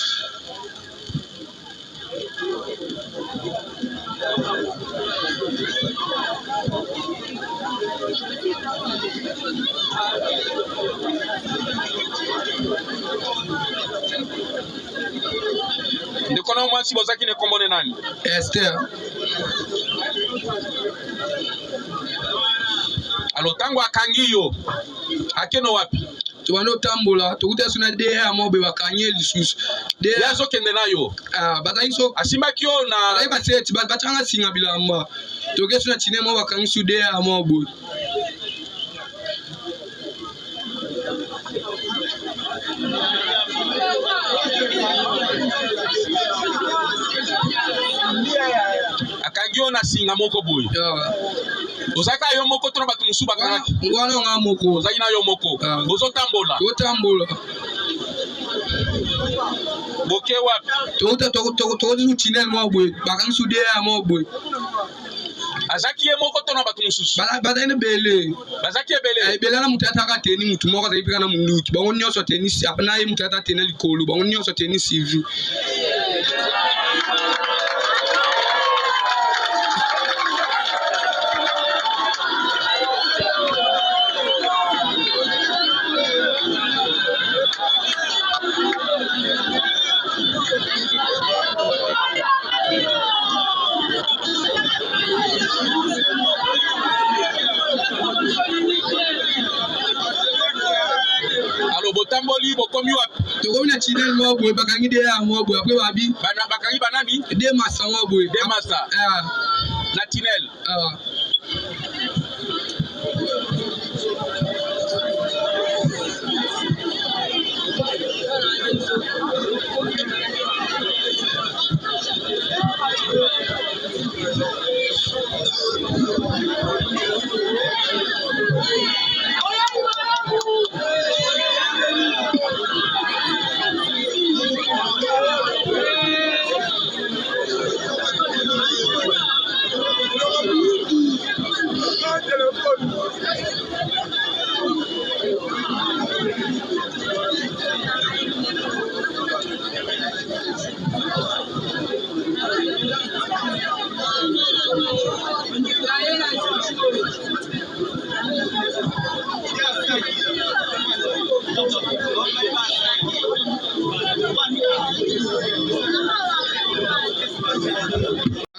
ndikona mwasi bozaki ne kombone nani Esther alo tango akangi yo akeno wapi tubano tambola tukuta suna de ya mobe bakanye lisusu de yazo kende nayo bataiso asimaki yo na ai baseti batanga singa bilamba toke suna chine mo bakangi su de ya mobe akangi yo na singa moko boy ozaka yo moko tona bato musu bakangaki ngwana nga moko ozaki na yo moko bozotambola totambola boke wapi tokotisu chinel mo boy bakangi su de ya mo boy azaki ye moko tona bato mususu bazali bele bazaki ebele ebele na mutu ataka teni mutu moko azali mpeka na munduki bango nyonso teni na ye mutu ata teni likolo bango nyonso teni civil alo botamboli bokomi wapi tokomi na chinel mo boy bakangi de ya mo boy après babi bakangi banani de masa mo boy de masa na tinel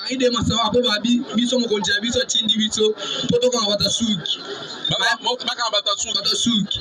ide masawa po babi biso mo konja biso tindi biso poto ko ngabata suki baka ngabata suki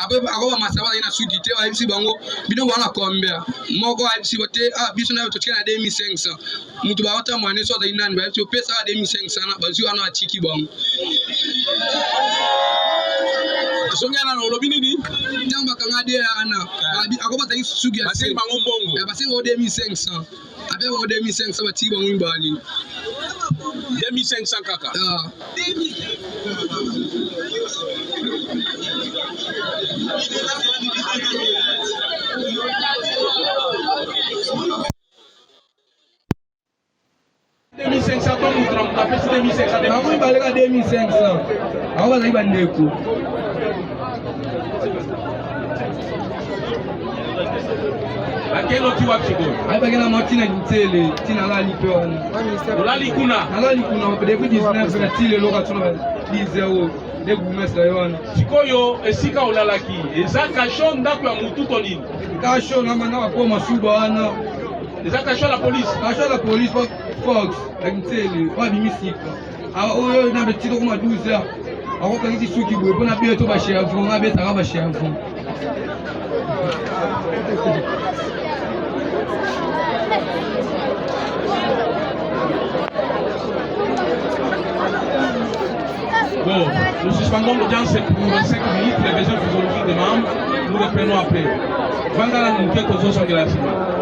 après ako masaba ina sudité wa MC bango bino wana combien moko MC bote biso na to tika na 2500 mutu ba wata mwane so da inani ba to pesa 2500 na bazu wana atiki bango songana no lobi nini tamba kanga de ana ako bata sugi ya basi bango mbongo basi ngo 2500 après ngo 2500 ba ti bango imbali 2500 kaka Ako ibaleka 2500 ako bazali bandeko akelo tiwa chiko ayibakela matina litele tina lali pe wana olali kuna nalali kuna depuis 19 na tile loka tuna 10 de bourgmestre yona sikoyo esika olalaki eza kasho ndako ya mutu to nini kasho na manga bakoma suba wana eza kasho la police Fox akintele wabimisika oyo na betiko kuma 12 akokangisi suki boye mpona beto bashevu nga betaka bashevu Bon, nous suspendons l'audience pour 25 minutes, les besoins physiologiques des membres, nous reprenons après. Vandala nous quelques autres de la semaine.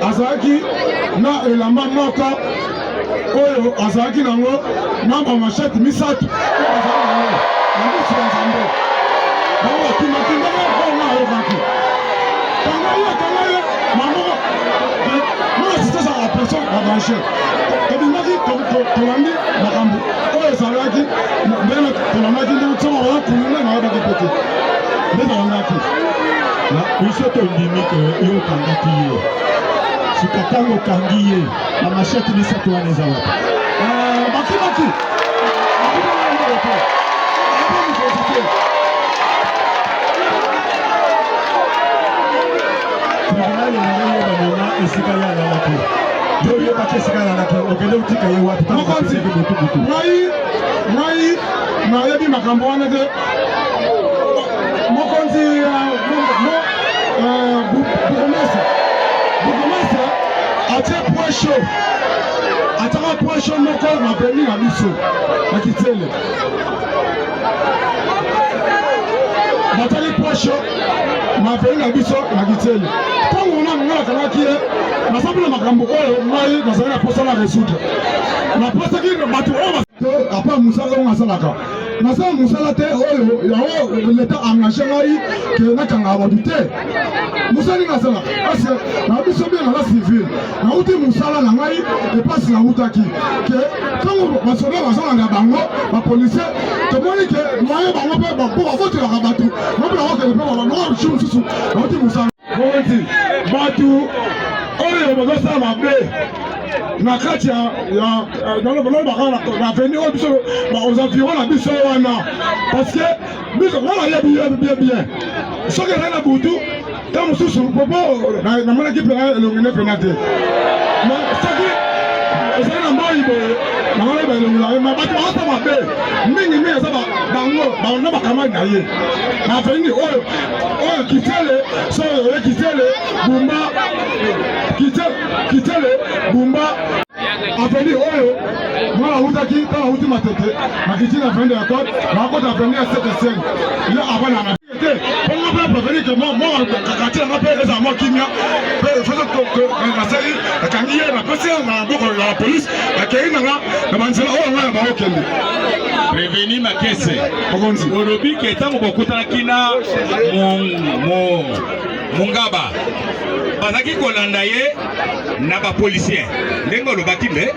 azalaki na elamba moko oyo azalaki nango na bamashete misato oyo azalaki nango Prévenir ma caisse. Olobi qui est en Bokutanakina, Mungaba. Bazaki Kolandaye, Naba policier. Nengo le bakime.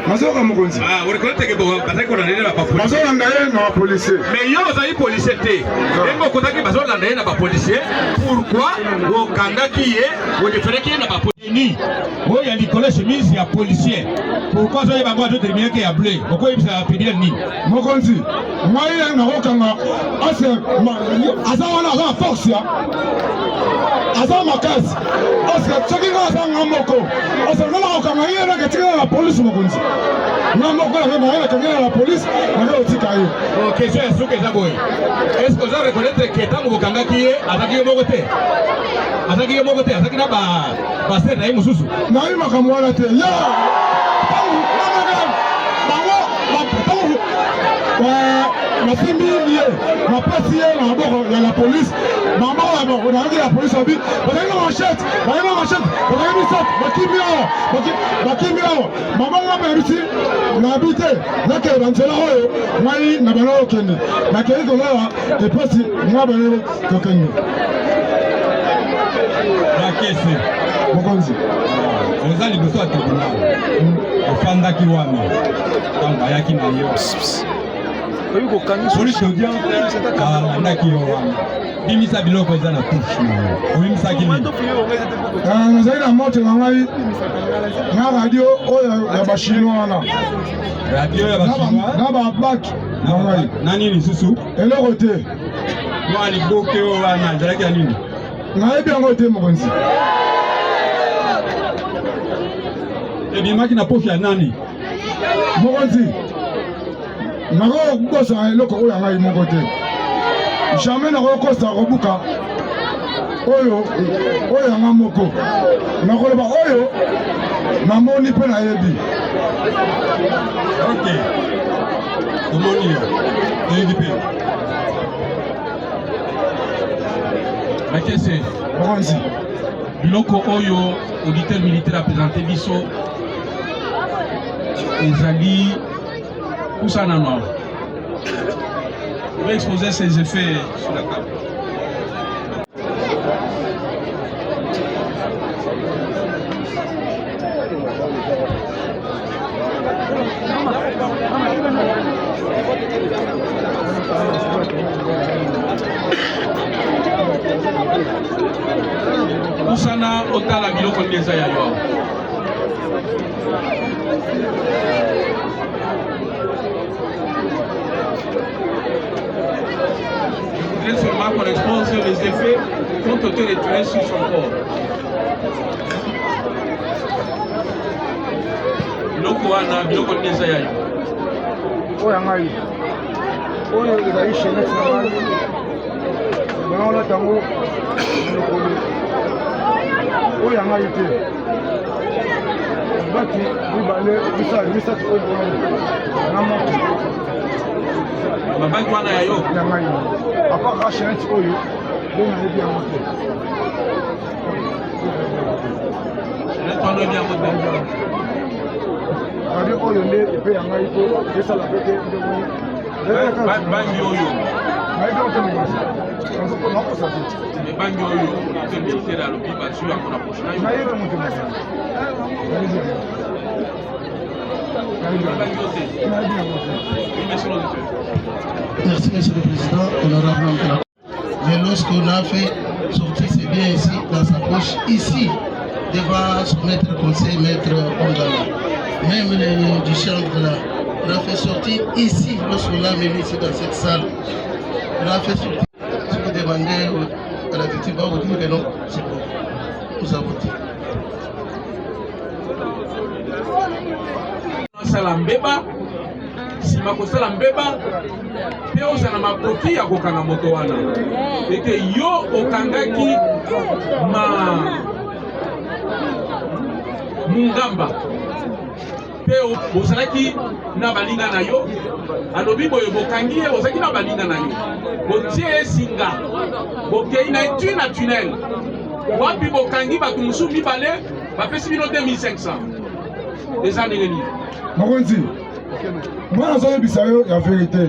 Mazoka Mokonzi. Ah, vous reconnaissez que Bazaki Kolandaye n'a pas policier. Mazolandaye n'a pas policier. Mais yo, vous avez policier. Nengo Kotaki Bazolandaye n'a pas policier. Pourquoi? Au Kanga qui est, au déféré qui n'a pas policier. Oh, il y a Nicolas chemise, il y a policier. Pourquoi vous avez pas de terminer qu'il y a bleu? Pourquoi il s'est pédé ni? Mokonzi. Moi, il y a un Rokanga. Azawana a force. Azama Makas. Oscar, ce qui est un Moko. Oscar, non, Rokanga, il y a la police. Mokonzi. Non, Moko, il y a la police. Il y a aussi Kaye. Ok, je suis sûr que ça. Est-ce que vous reconnaissez que tant que Rokanga qui est attaqué au Mokoté? Attaqué au Mokoté, attaqué là bas. Passer naï mususu. Naï makamwala te. Ya. Masimbi lié, ma passe hier d'abord il y a la police. Maman on a dit la police a dit, on a une manchette, on a une manchette, on a une sac, bakimio. Maman on a réussi, on a habité. Là que dans cela moi il n'a pas aucun. La qualité de là est pas si moi ben aucun. La caisse. Mokonzi. On a les besoins de tribunal. On fanda qui wami. Tant bayaki na yo. Police audience ndaki yo wami. Bimisa biloko eza na touche. Obimisa kini. Nazali na moto na ngai. Na radio oyo ya bashinois na. Radio ya bashinois. Na ba back na ngai. Nani ni susu? Eloko te. Moi ni boke o wana nzalaki ya nini? Nayebi yango te Mokonzi. Ebimaki na pofi ya nani? Mokonzi. Nako kosa eloko oyo ngai moko te. Jamais nako kosa kobuka. Oyo nga moko. Nakoloba oyo namoni pe nayebi. Ok. Omoni yo. Eyebi pe. Makese. Mokonzi. Biloko oyo auditeur militaire a présenté biso ezali kusana no vais exposer ses effets sur la table. Usana otala biloko ndeza ya yo. Je voudrais seulement qu'on expose les effets qui ont été retirés sur son corps. Biloko wana biloko ndeza ya yo. Oya ngai. Oyo ezali chaînette na ngai. Naona tango lokolo. Oya ngai te. Bati libale misatu oyo na moto. Mabanki wana ya yo. Ya ngai. Apaka chaînette oyo bona yebi ya moto. Chaînette wana yebi ya moto. Ari oyo nde epe ya ngai po esala pete ndemoni. Bangi oyo. Ngai donc mimasa. On ko sa te. Mais bangi oyo te militaire alobi basu ya kona pochina. Na yeba moto masa. Merci, Monsieur le Président, honorable. Mais lorsqu'on a fait sortir ses biens ici, dans sa poche, ici, devant son maître conseil, maître Ongala, même les du chantre là, on a fait sortir ici, lorsqu'on l'a mené ici dans cette salle, on a fait sortir. Si vous demandez à la victime, on va vous dire que non, c'est bon. Nous avons dit. Salambeba, si ma kosala mbeba, pe ozana makoki ya kokanga moto wana. Eke yo okangaki mungamba. Pe ozalaki na balinga na yo, alobi boye bokangi ye ozalaki na balinga na yo. Botie singa, bokei na etu na tunnel. Wapi bokangi bato musu mibale, bapesi bino 2500. Eza ndenge nini? Makonzi, moi nazoyebisa yo ya vérité.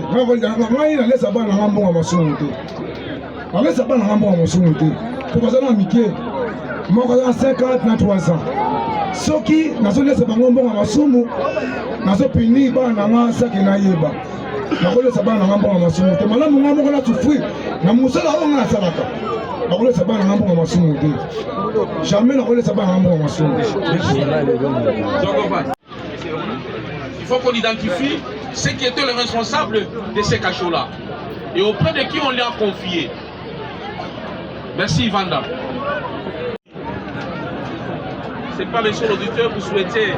Ngai nalesa bana nanga mbongo masumu te. Nalesa bana nanga mbongo masumu te. Tokozala na mike. Moko za 50 na 300. Soki nazolesa bango mbongo masumu, nazopini bana nanga saki na yeba. Nakolesa bana nanga mbongo masumu te. Malamu nanga mbongo na souffrir. Na musala o nga salaka. Nakolesa bana nanga mbongo masumu te. Jamais nakolesa bana nanga mbongo masumu. Il faut qu'on identifie ceux qui étaient les responsables de ces cachots-là et auprès de qui on les a confiés. Merci Vanda. C'est pas monsieur l'auditeur, vous souhaitez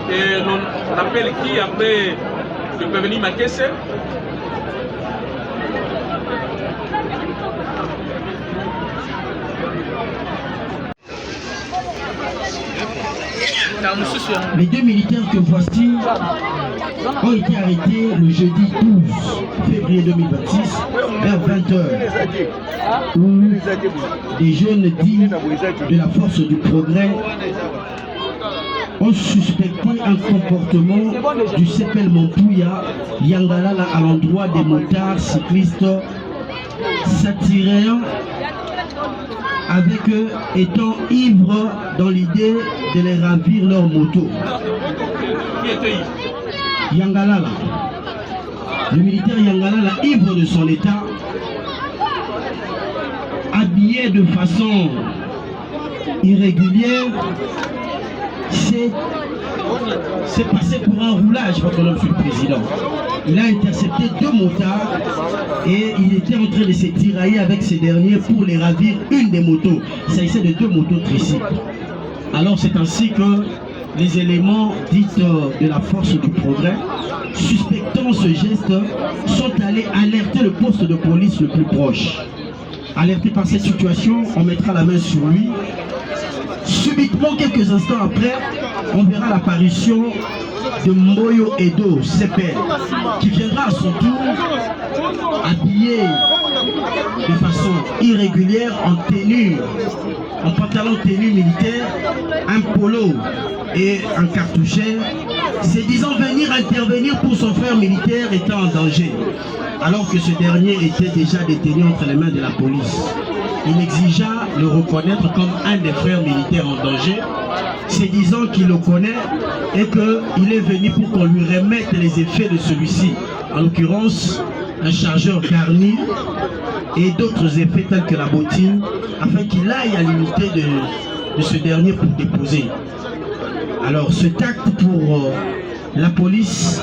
on appelle qui après le prévenu Makesse. Les deux militaires que voici ont été arrêtés le jeudi 12 février 2026 vers 20h, où des jeunes dignes de la force du progrès ont suspecté un comportement du CPL Montouya Yangalala à l'endroit des motards cyclistes s'attirant avec eux étant ivres dans l'idée de les ravir leur moto. Yangalala, le militaire Yangalala, ivre de son état, habillé de façon irrégulière, s'est passé pour un roulage, votre nom, Monsieur le Président. Il a intercepté deux motards et il était en train de se tirailler avec ces derniers pour les ravir une des motos. Il s'agissait de deux motos tricycles. Alors c'est ainsi que les éléments dits de la force du progrès, suspectant ce geste, sont allés alerter le poste de police le plus proche. Alerté par cette situation, on mettra la main sur lui. Subitement, quelques instants après, on verra l'apparition de Mboyo Edo CPL, qui viendra à son tour habillé de façon irrégulière en tenue, en pantalon tenue militaire, un polo et un cartouchet, se disant venir intervenir pour son frère militaire étant en danger, alors que ce dernier était déjà détenu entre les mains de la police. Il exigea le reconnaître comme un des frères militaires en danger, se disant qu'il le connaît et qu'il est venu pour qu'on lui remette les effets de celui-ci, en l'occurrence un chargeur garni et d'autres effets tels que la bottine, afin qu'il aille à l'unité de ce dernier pour déposer. Alors cet acte pour la police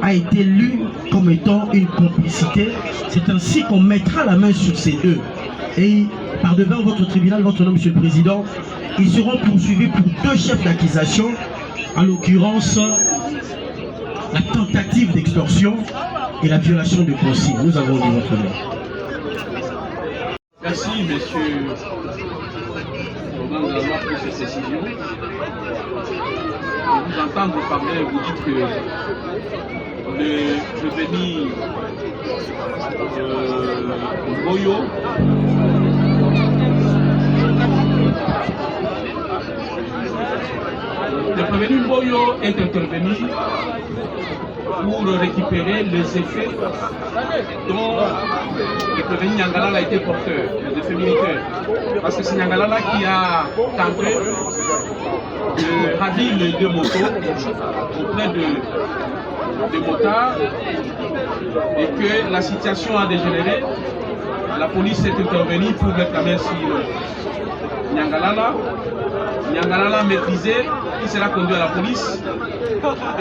a été lu comme étant une complicité. C'est ainsi qu'on mettra la main sur ces deux. Et par devant votre tribunal, votre nom, Monsieur le Président, ils seront poursuivis pour 2 chefs d'accusation, en l'occurrence la tentative d'extorsion et la violation de consigne. Nous avons dit votre nom. Merci, monsieur pour cette décision. Vous entendre parler, vous dites que le prévenu Mboyo est intervenu pour récupérer les effets dont le prévenu Nyangalala a été porteur, les effets militaires. Parce que c'est Nyangalala qui a tenté de ravir les 2 motos auprès de motards et que la situation a dégénéré. La police est intervenue pour mettre la main sur Nyangalala. Nyangalala maîtrisé, il sera conduit à la police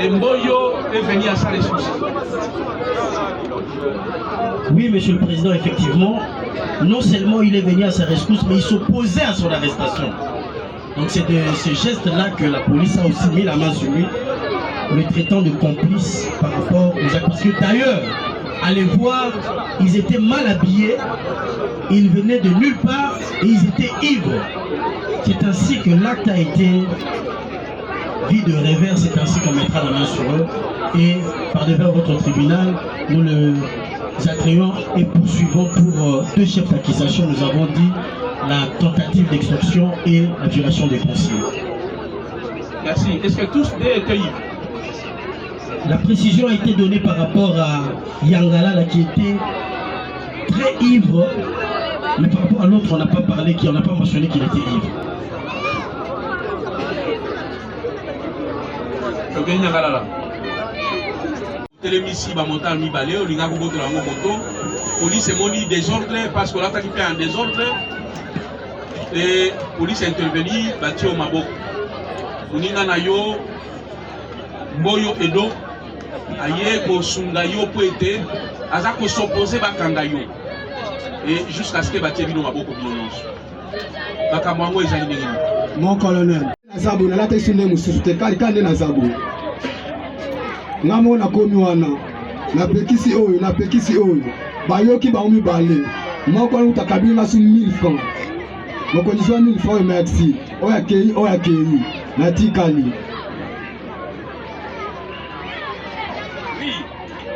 et Mboyo est venu à sa ressource. Oui, Monsieur le Président, effectivement, non seulement il est venu à sa rescousse, mais il s'opposait à son arrestation. Donc c'est de ce geste-là que la police a aussi mis la main sur lui, le traitant de complice par rapport aux actes. Parce que d'ailleurs, allez voir, ils étaient mal habillés, ils venaient de nulle part et ils étaient ivres. C'est ainsi que l'acte a été vie de revers, c'est ainsi qu'on mettra la main sur eux. Et par devant votre tribunal, nous le attrayons et poursuivons pour 2 chefs d'accusation. Nous avons dit la tentative d'extorsion et la violation des consignes. Merci. Est-ce que tous étaient ivres? La précision a été donnée par rapport à Nyangalala qui était très ivre, mais par rapport à l'autre, on n'a pas parlé, on n'a pas mentionné qu'il était ivre. Nyangalala. Télémisi bamonta mi balé, olinga kuboto la moto. Police est moni désordre parce que là t'as fait un désordre. Et police est intervenu, bâti au maboko. Uninga na yo Mboyo Edo aye ko sunga yo poete aza ko s'opposer bakanga yo et jusqu'à ce que bâti bino maboko bilononso. Baka mwango ezali ndenge. Mon colonel Nazabu na lata isune mususu te kali kande Nazabu ngamo na komi wana na pekisi oyo bayoki baomi bale moko utakabili na su 1000 francs mokonzi wa 1000 francs merci oya kei na tikali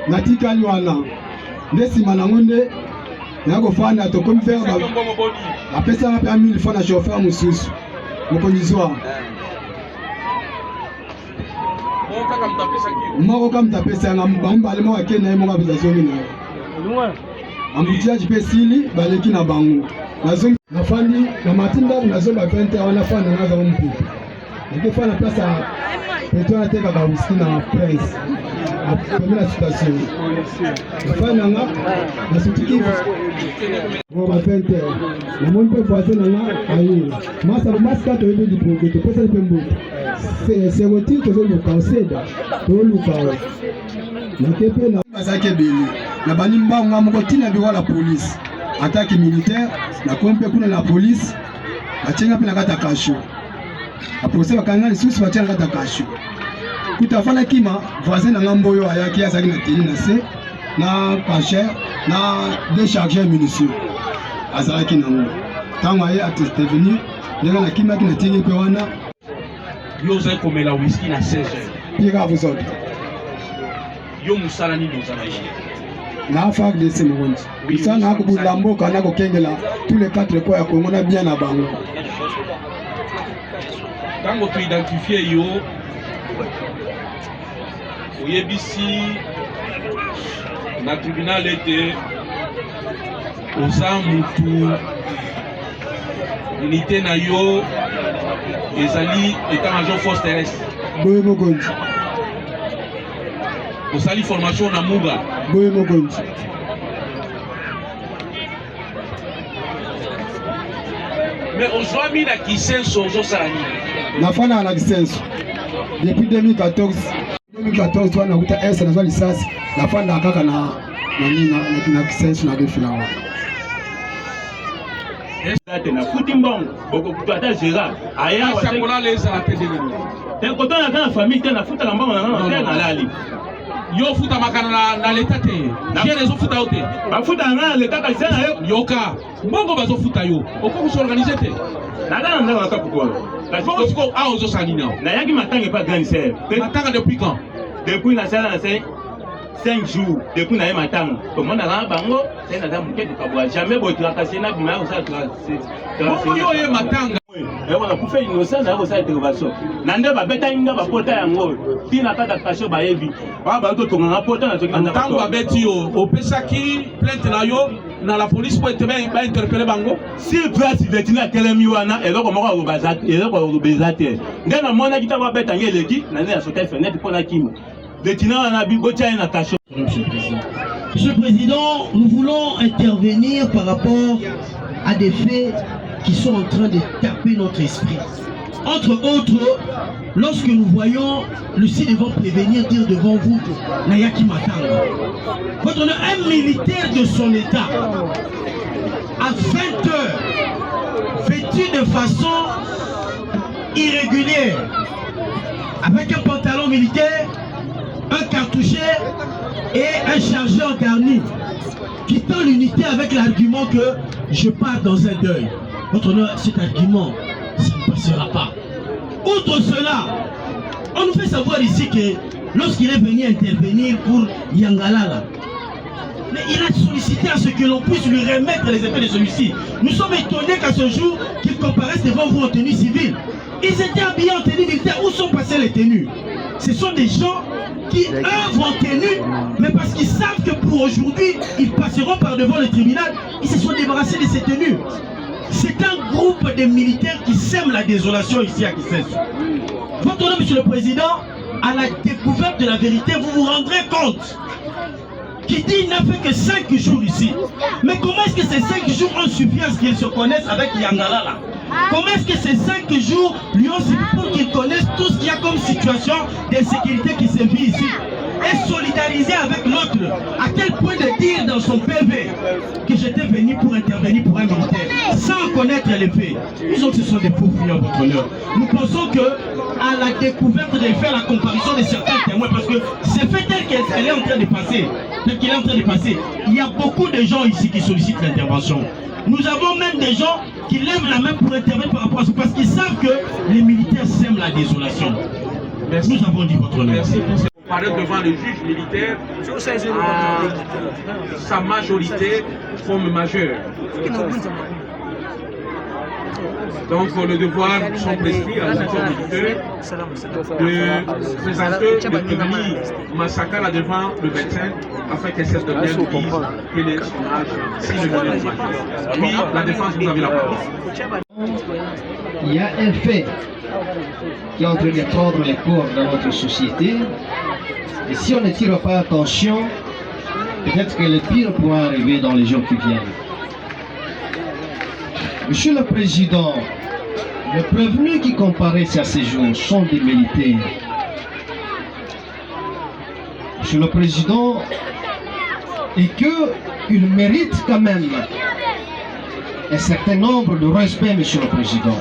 natikali wana nde nsima nango nde nakofanda tokomi faire apesanga mpe 1000 francs na chauffeur mosusu mokonzi wa moko kama mtapesanga bambale moko ake na ye moko apesa zongi na ye ambutiage mpe sili baleki na bango nazongi nafandi na matinda nazomba 20 wana nafanda naza mpupu nakefana na place ya peto natekaka whisky na prince apemi na station nafanda nga nasutiki ba 20 namoni mpe voisin nanga aye masika toyebi dipoke topesani mpe mbutu seroti tozoluka oseda toluka nakepe na bazaki ebele na bani mbanga moko ntina biro la police attaque militaire na kompe kuna la police batienga mpe na kati ya kasho apolisi bakanga lisusu batienga na kati ya kasho kuta afana kima voisin na ngambo oyo ayaki azalaki na teni na se na cachet na déchargeur munition azalaki nango ntango aye intervenir ndenge na kimaki na tiengi mpe wana yo ozali komela whisky na 16 heures pika vous autres yo mosala nini ozala ye na FARDC mokonzi misala na kobunda mboka na kokengela tous les 4 coins ya Congo na bien na bango ntango toidentifie yo oyebisi na tribunal ete oza mutu unité na yo ezali état-major force terrestre. Boye mokonzi. Osali formation na Muga. Boye mokonzi. Mais aujourd'hui na Kisenso ozosala nini? Nafana na Kisenso. Depuis 2014 wana kuta esa nazwa lisasi. Nafanda kaka na Kisenso na Gefinawa. Na futi mbongo boko kutata Gérard aya wasa kola leza la tedele te koto na kana famille te na futa na mbongo na na lali yo futa makana na leta te je rezo futa ote ba futa na leta ka sena yo ka mbongo bazo futa yo oko ko organiser te na dana ndanga na kapuko parce que siko a ozo sanina na yaki matanga pas grand sœur matanga depuis quand? Depuis na sala na 5 jours depuis na matanga to mona na bango c'est na damu ke tukabwa jamais bo tukakasi na bima ko sa yo ye matanga wana kufa innocent na ko sa intervention na nde ba beta inga ba pota yango tina kata kasho ba yebi ba to tonga pota na toki na tango ba beti yo opesaki plainte na yo na la police pour être ba interpeller bango si place vetina telemi wana eloko moko ko bazate eloko ko bezate nde na mona kita ba beta ngeleki na ne sauter fenêtre pour na kimo. Monsieur le Président, nous voulons intervenir par rapport à des faits qui sont en train de taper notre esprit. Entre autres, lorsque nous voyons le ci-devant prévenir dire devant vous que Nayaki Matanga, quand on a un militaire de son état à 20 heures, vêtu de façon irrégulière, avec un pantalon militaire, un cartouché et un chargeur garni, quittant l'unité avec l'argument que je pars dans un deuil. Votre honneur, cet argument, ça ne passera pas. Outre cela, on nous fait savoir ici que lorsqu'il est venu intervenir pour Yangalala, mais il a sollicité à ce que l'on puisse lui remettre les effets de celui-ci. Nous sommes étonnés qu'à ce jour, qu'il comparaisse devant vous en tenue civile. Ils étaient habillés en tenue militaire. Où sont passées les tenues? Ce sont des gens qui œuvrent en tenue, mais parce qu'ils savent que pour aujourd'hui, ils passeront par devant le tribunal, ils se sont débarrassés de ces tenues. C'est un groupe de militaires qui sème la désolation ici à Kisenso. Votre honneur, Monsieur le Président, à la découverte de la vérité, vous vous rendrez compte qui dit qu'il n'a fait que 5 jours ici. Mais comment est-ce que ces 5 jours ont suffi à ce qu'ils se connaissent avec Yangalala? Comment est-ce que ces 5 jours lui ont suffi pour qu'ils connaissent tout ce qu'il y a comme situation d'insécurité qui se vit ici? Et solidariser avec l'autre, à quel point de dire dans son PV que j'étais venu pour intervenir pour un militaire, sans connaître les faits. Ils ont ce sont des faux fuyants, votre honneur. Nous pensons que à la découverte de faire la comparaison de certains témoins, parce que c'est fait tel qu'elle est en train de passer, tel qu'il est en train de passer, il y a beaucoup de gens ici qui sollicitent l'intervention. Nous avons même des gens qui lèvent la main pour intervenir par rapport à ça, parce qu'ils savent que les militaires sèment la désolation. Merci. Nous avons dit votre honneur. Merci. Parler devant le juge militaire à sa majorité comme majeur. Donc le devoir sont prescrits à la militaire de présenter, de prévenir Massakala devant le médecin afin qu'elle cesse de bien dire quel est son âge, si le donner le majeur. Oui, la défense, vous avez la parole. Il y a un fait qui est en train de prendre les corps dans notre société. Et si on ne tire pas attention, peut-être que le pire pourra arriver dans les jours qui viennent. Monsieur le Président, les prévenus qui comparaissent à ces jours sont des militaires. Monsieur le Président, et qu'ils méritent quand même un certain nombre de respect, Monsieur le Président.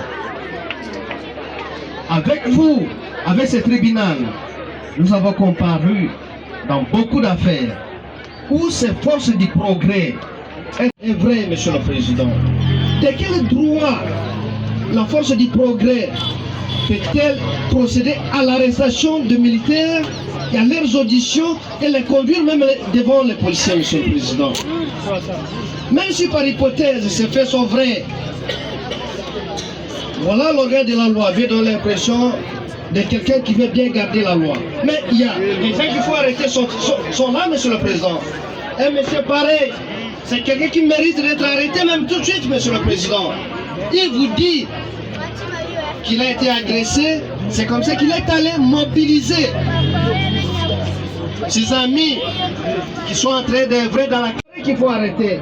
Avec vous, avec ce tribunal, nous avons comparu dans beaucoup d'affaires où ces forces du progrès est vrai, Monsieur le Président. De quel droit la force du progrès peut-elle procéder à l'arrestation de militaires et à leurs auditions et les conduire même devant les policiers, Monsieur le Président? Même si par hypothèse ces faits sont vrais, voilà l'organe de la loi vient donner l'impression de quelqu'un qui veut bien garder la loi. Mais il y a des gens qu'il faut arrêter sont là, Monsieur le Président. Un monsieur pareil, c'est quelqu'un qui mérite d'être arrêté même tout de suite, Monsieur le Président. Il vous dit qu'il a été agressé, c'est comme ça qu'il est allé mobiliser ses amis qui sont en train d'œuvrer dans la carrière qu'il faut arrêter.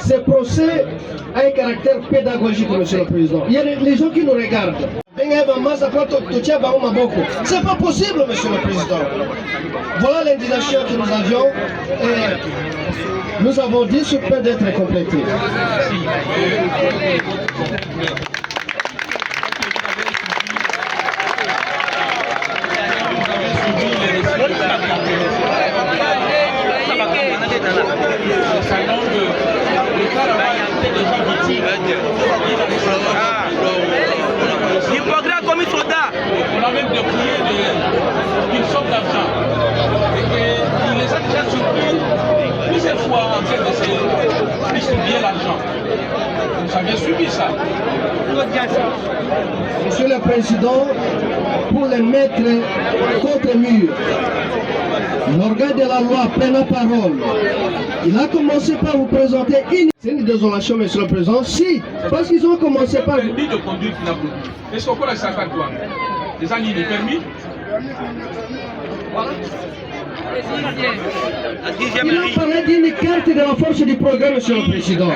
Ce procès a un caractère pédagogique, Monsieur le Président. Il y a les gens qui nous regardent. C'est pas possible, Monsieur le Président. Voilà l'indignation que nous avions et nous avons dit ce peut être complété. On a même déployé une somme d'argent et qu'il les a déjà surpris plusieurs fois en train d'essayer de distribuer l'argent. Vous avez suivi ça. Monsieur le Président, pour les mettre contre mur, l'organe de la loi prend la parole. Il a commencé par vous présenter une désolation, Monsieur le Président. Si, parce qu'ils ont commencé par... Le permis de conduire qu'il a produit. Est-ce qu'on peut la savoir toi? Les années de permis? Il a parlé d'une carte de la force du progrès, Monsieur le Président.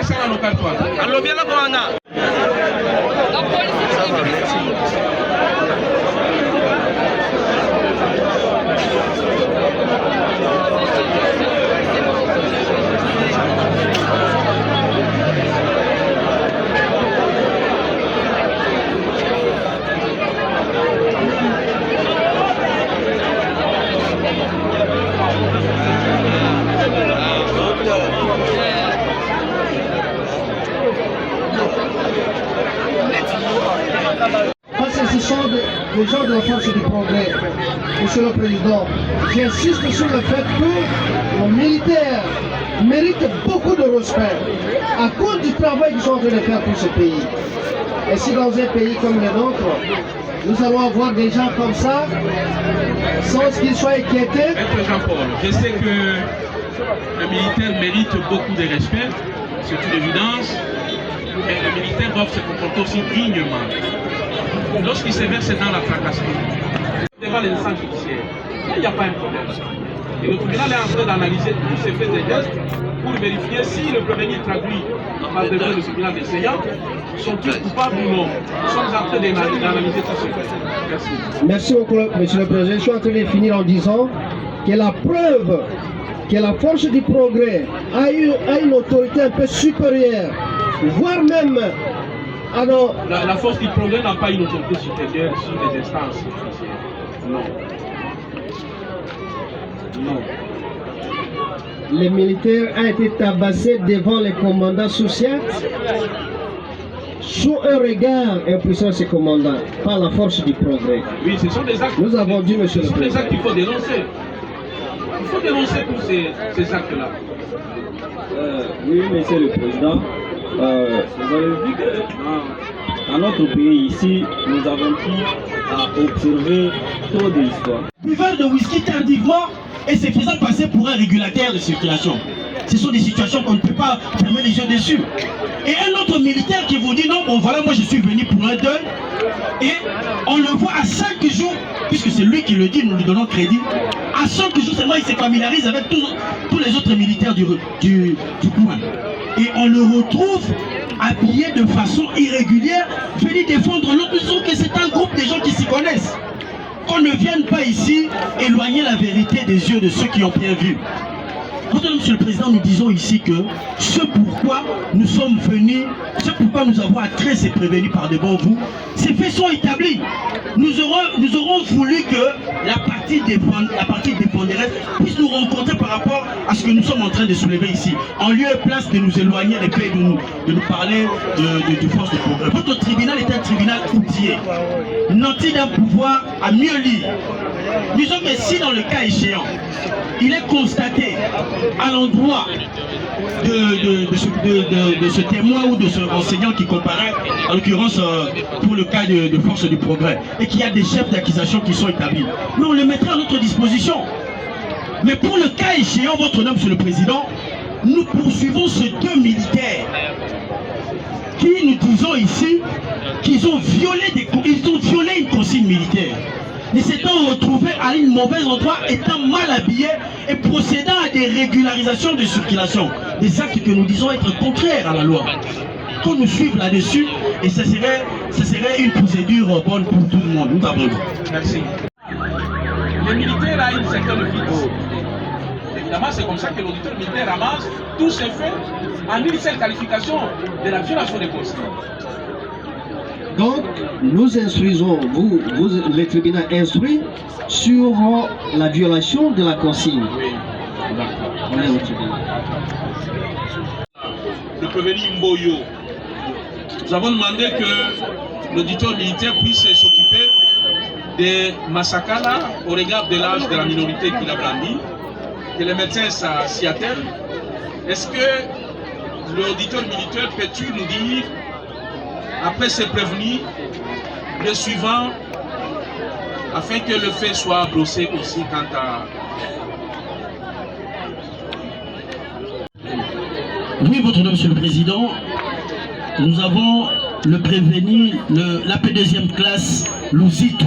Parce que ce sont des gens de la force du progrès, Monsieur le Président. J'insiste sur le fait que nos militaires méritent beaucoup de respect à cause du travail qu'ils sont en train de faire pour ce pays. Et si dans un pays comme le nôtre, nous allons avoir des gens comme ça, sans qu'ils soient inquiétés. Maître Jean-Paul, je sais que les militaires méritent beaucoup de respect, c'est une évidence, mais les militaires doivent se comporter aussi dignement. Lorsqu'ils se versent dans la fracasserie, devant les instances judiciaires, il n'y a pas un problème. Et le tribunal est en train d'analyser tous ces faits et gestes pour vérifier si le prévenu traduit par le tribunal d'enseignants sont-ils coupables ou non. Nous sommes en train d'analyser tout ce fait. Merci. Merci beaucoup, Monsieur le Président. Je suis en train de finir en disant que la preuve que la force du progrès a une autorité un peu supérieure, voire même la force du progrès n'a pas une autorité supérieure sur les instances judiciaires. Non. Non. Les militaires ont été tabassés devant les commandants sociaux sous un regard impuissant de ces commandants par la force du progrès. Oui, ce sont des actes. Nous avons dit, Monsieur le Président. Ce sont des actes qu'il faut dénoncer. Il faut dénoncer tous ces actes-là. Oui, Monsieur le Président. Vous avez vu que dans notre pays ici, nous avons pu observer trop d'histoires. Buveur de whisky tardivement et se faisant passer pour un régulateur de circulation. Ce sont des situations qu'on ne peut pas fermer les yeux dessus. Et un autre militaire qui vous dit non, bon voilà, moi je suis venu pour un deuil. Et on le voit à 5 jours, puisque c'est lui qui le dit, nous lui donnons crédit. À 5 jours seulement, il se familiarise avec tous les autres militaires du coin. Et on le retrouve habillé de façon irrégulière, venu défendre l'autre. Nous disons que c'est un groupe de gens qui s'y connaissent. Qu'on ne vienne pas ici éloigner la vérité des yeux de ceux qui ont bien vu. Monsieur le Président, nous disons ici que ce pourquoi nous sommes venus, ce pourquoi nous avons attrait ces prévenus par devant vous, ces faits sont établis. Nous aurons voulu que la partie défenderesse puisse nous rencontrer par rapport à ce que nous sommes en train de soulever ici. En lieu et place de nous éloigner des faits, de nous parler de force de progrès. Votre tribunal est un tribunal outillé, nanti d'un pouvoir à mieux lire. Disons que si dans le cas échéant, il est constaté à l'endroit de de ce témoin ou de ce enseignant qui comparait, en l'occurrence pour le cas de Force du Progrès, et qu'il y a des chefs d'accusation qui sont établis. Mais on le mettra à notre disposition. Mais pour le cas échéant, votre nom, Monsieur le Président, nous poursuivons ces deux militaires qui, nous disons ici, qu'ils ont violé une consigne militaire. Ils s'étant retrouvés à une mauvaise endroit, étant mal habillés et procédant à des régularisations de circulation. Des actes que nous disons être contraires à la loi. Qu'on nous suive là-dessus, et ce serait une procédure bonne pour tout le monde. Nous avons dit. Merci. Les militaires ont une certaine fixe. Évidemment, c'est comme ça que l'auditeur militaire ramasse tous ces faits en une seule qualification de la violation des consignes. Donc, nous instruisons, les tribunaux instruits sur la violation de la consigne. Oui, d'accord. Le prévenu Mboyo, nous avons demandé que l'auditeur militaire puisse s'occuper des massacres au regard de l'âge de la minorité qu'il a brandi, que les médecins s'y attellent. Est-ce que l'auditeur militaire peut-tu nous dire, après ces prévenus, le suivant, afin que le fait soit brossé aussi quant à... Oui, votre nom, Monsieur le Président, nous avons le prévenu, l'AP deuxième classe, Luzitu.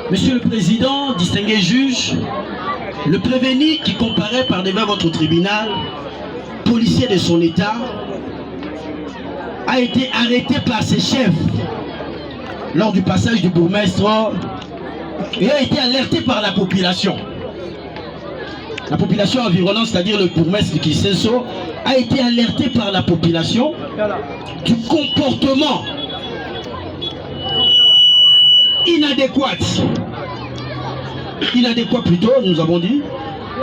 Monsieur le Président, distingué juge, le prévenu qui comparaît par devant votre tribunal, policier de son état, a été arrêté par ses chefs lors du passage du bourgmestre et a été alerté par la population. La population environnante, c'est-à-dire le bourgmestre de Kiseso, a été alerté par la population du comportement inadéquat plutôt, nous avons dit,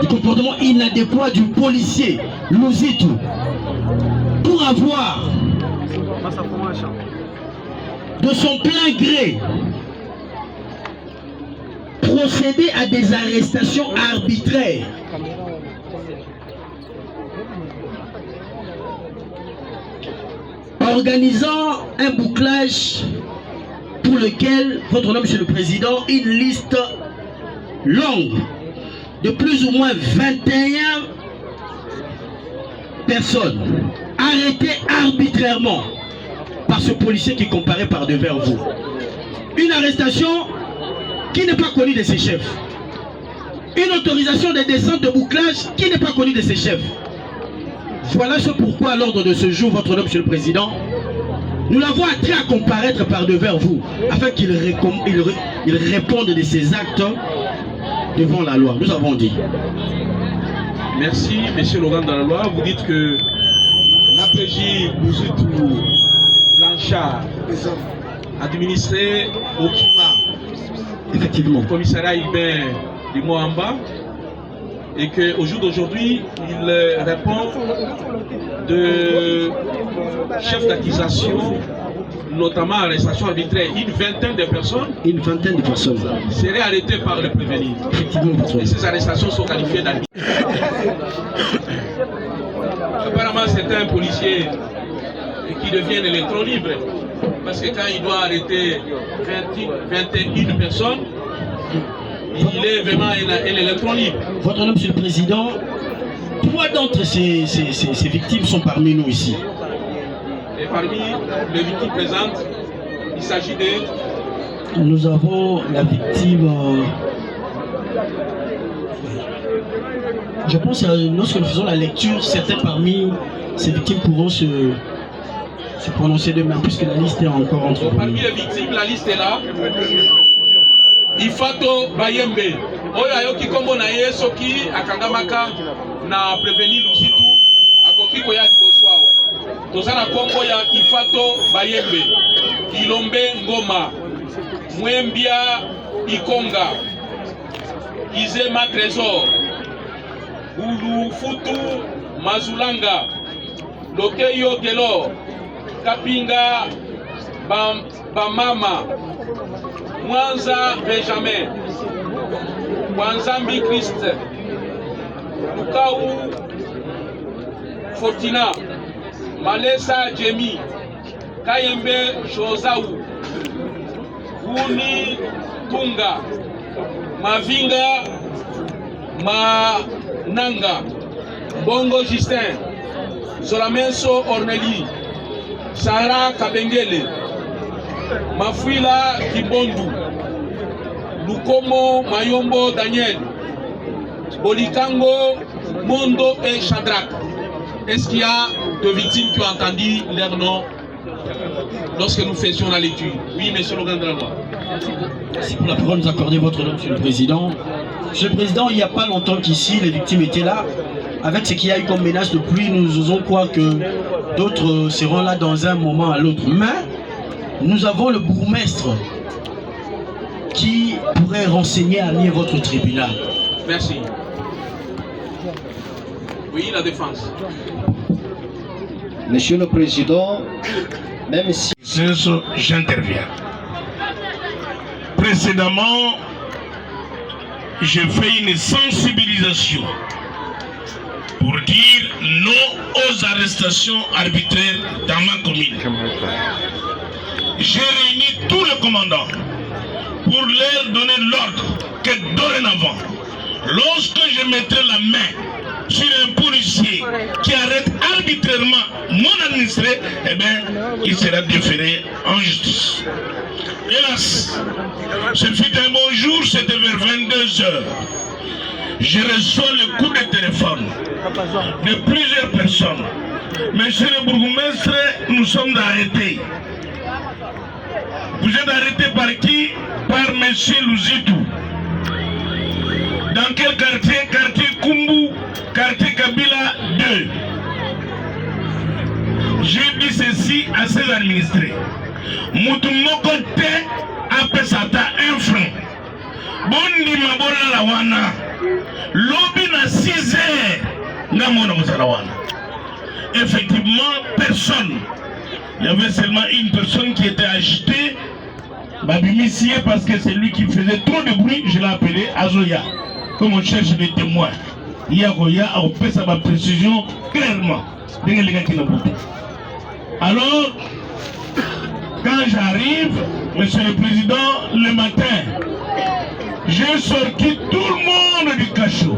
du comportement inadéquat du policier Luzitu pour avoir de son plein gré procédé à des arrestations arbitraires. Organisant un bouclage pour lequel, votre nom, Monsieur le Président, une liste longue de plus ou moins 21 personnes arrêtées arbitrairement par ce policier qui comparait par devers vous. Une arrestation qui n'est pas connue de ses chefs. Une autorisation de descente de bouclage qui n'est pas connue de ses chefs. Voilà ce pourquoi, à l'ordre de ce jour, votre nom, Monsieur le Président, nous l'avons attrait à comparaître par devers vous, afin qu'il réponde de ses actes devant la loi. Nous avons dit. Merci, Monsieur Laurent dans la loi. Vous dites que l'APJ Luzitu Blanchard administré au Kima, effectivement, au commissariat urbain du Moamba, et qu'au jour d'aujourd'hui, il répond de chef d'accusation, notamment arrestation arbitraire. Une vingtaine de personnes seraient arrêtées par le prévenu. Effectivement, et ces arrestations sont qualifiées d'arbitraires. Apparemment, c'est un policier qui devient un électron libre. Parce que quand il doit arrêter 21 personnes, il est vraiment un électron libre. Votre nom, Monsieur le Président, 3 d'entre ces victimes sont parmi nous ici. Et parmi les victimes présentes, il s'agit de... Nous avons la victime... Je pense que lorsque nous faisons la lecture, certains parmi ces victimes pourront se prononcer demain, puisque la liste est encore entre nous. Parmi les victimes, la liste est là. Ifato Bayembe, oyo ayoki kombo na ye soki akangamaka na prévenu Luzitu akoki koya liboso awa. Toza na kombo ya Ifato Bayembe, Ilombe Ngoma, Mwembia Ikonga, Izema Trésor, Bulu Futu Mazulanga, Lokeyo Gelor, Kapinga Bamama Mwanza Benjamin Wanzambi Christ Lukau Fortina Malesa Jemi Kayembe Josaou Vuni Tunga Mavinga Mananga Bongo Justin Solamenso Orneli Sarah Kabengele Mafuila Kibondu Lukomo Mayombo Daniel Bolikango Mondo et Shadrach. Est-ce qu'il y a de victimes qui ont entendu leur nom lorsque nous faisions la lecture? Oui, monsieur le grand loi. Merci pour la parole, nous accorder votre nom, monsieur le président. Monsieur le président, il n'y a pas longtemps qu'ici, les victimes étaient là. Avec ce qu'il y a eu comme menace de pluie, nous osons croire que d'autres seront là dans un moment à l'autre. Mais nous avons le bourgmestre qui pourrait renseigner à venir votre tribunal. Merci. Oui, la défense. Monsieur le Président, même si... J'interviens. Précédemment, j'ai fait une sensibilisation pour dire non aux arrestations arbitraires dans ma commune. J'ai réuni tous les commandants pour leur donner l'ordre que dorénavant, lorsque je mettrai la main sur un policier qui arrête arbitrairement mon administré, eh bien, il sera déféré en justice. Hélas, ce fut un bon jour, c'était vers 22h. Je reçois le coup de téléphone de plusieurs personnes. Monsieur le bourgmestre, nous sommes arrêtés. Vous êtes arrêté par qui? Par monsieur Louzitou. Dans quel quartier? Quartier Kumbu, quartier Kabila 2. J'ai dit ceci à ses administrés. Moutoumoko te apesata un franc. Bondi mabola la wana. Lobby na 6 heures. Ngamona mosala wana. Effectivement, personne. Il y avait seulement une personne qui était agitée. Babimissier parce que c'est lui qui faisait trop de bruit. Je l'ai appelé Azoya. Comme on cherche des témoins. Yagoya a opéré sa précision clairement. Alors, quand j'arrive, monsieur le président, le matin, j'ai sorti tout le monde du cachot.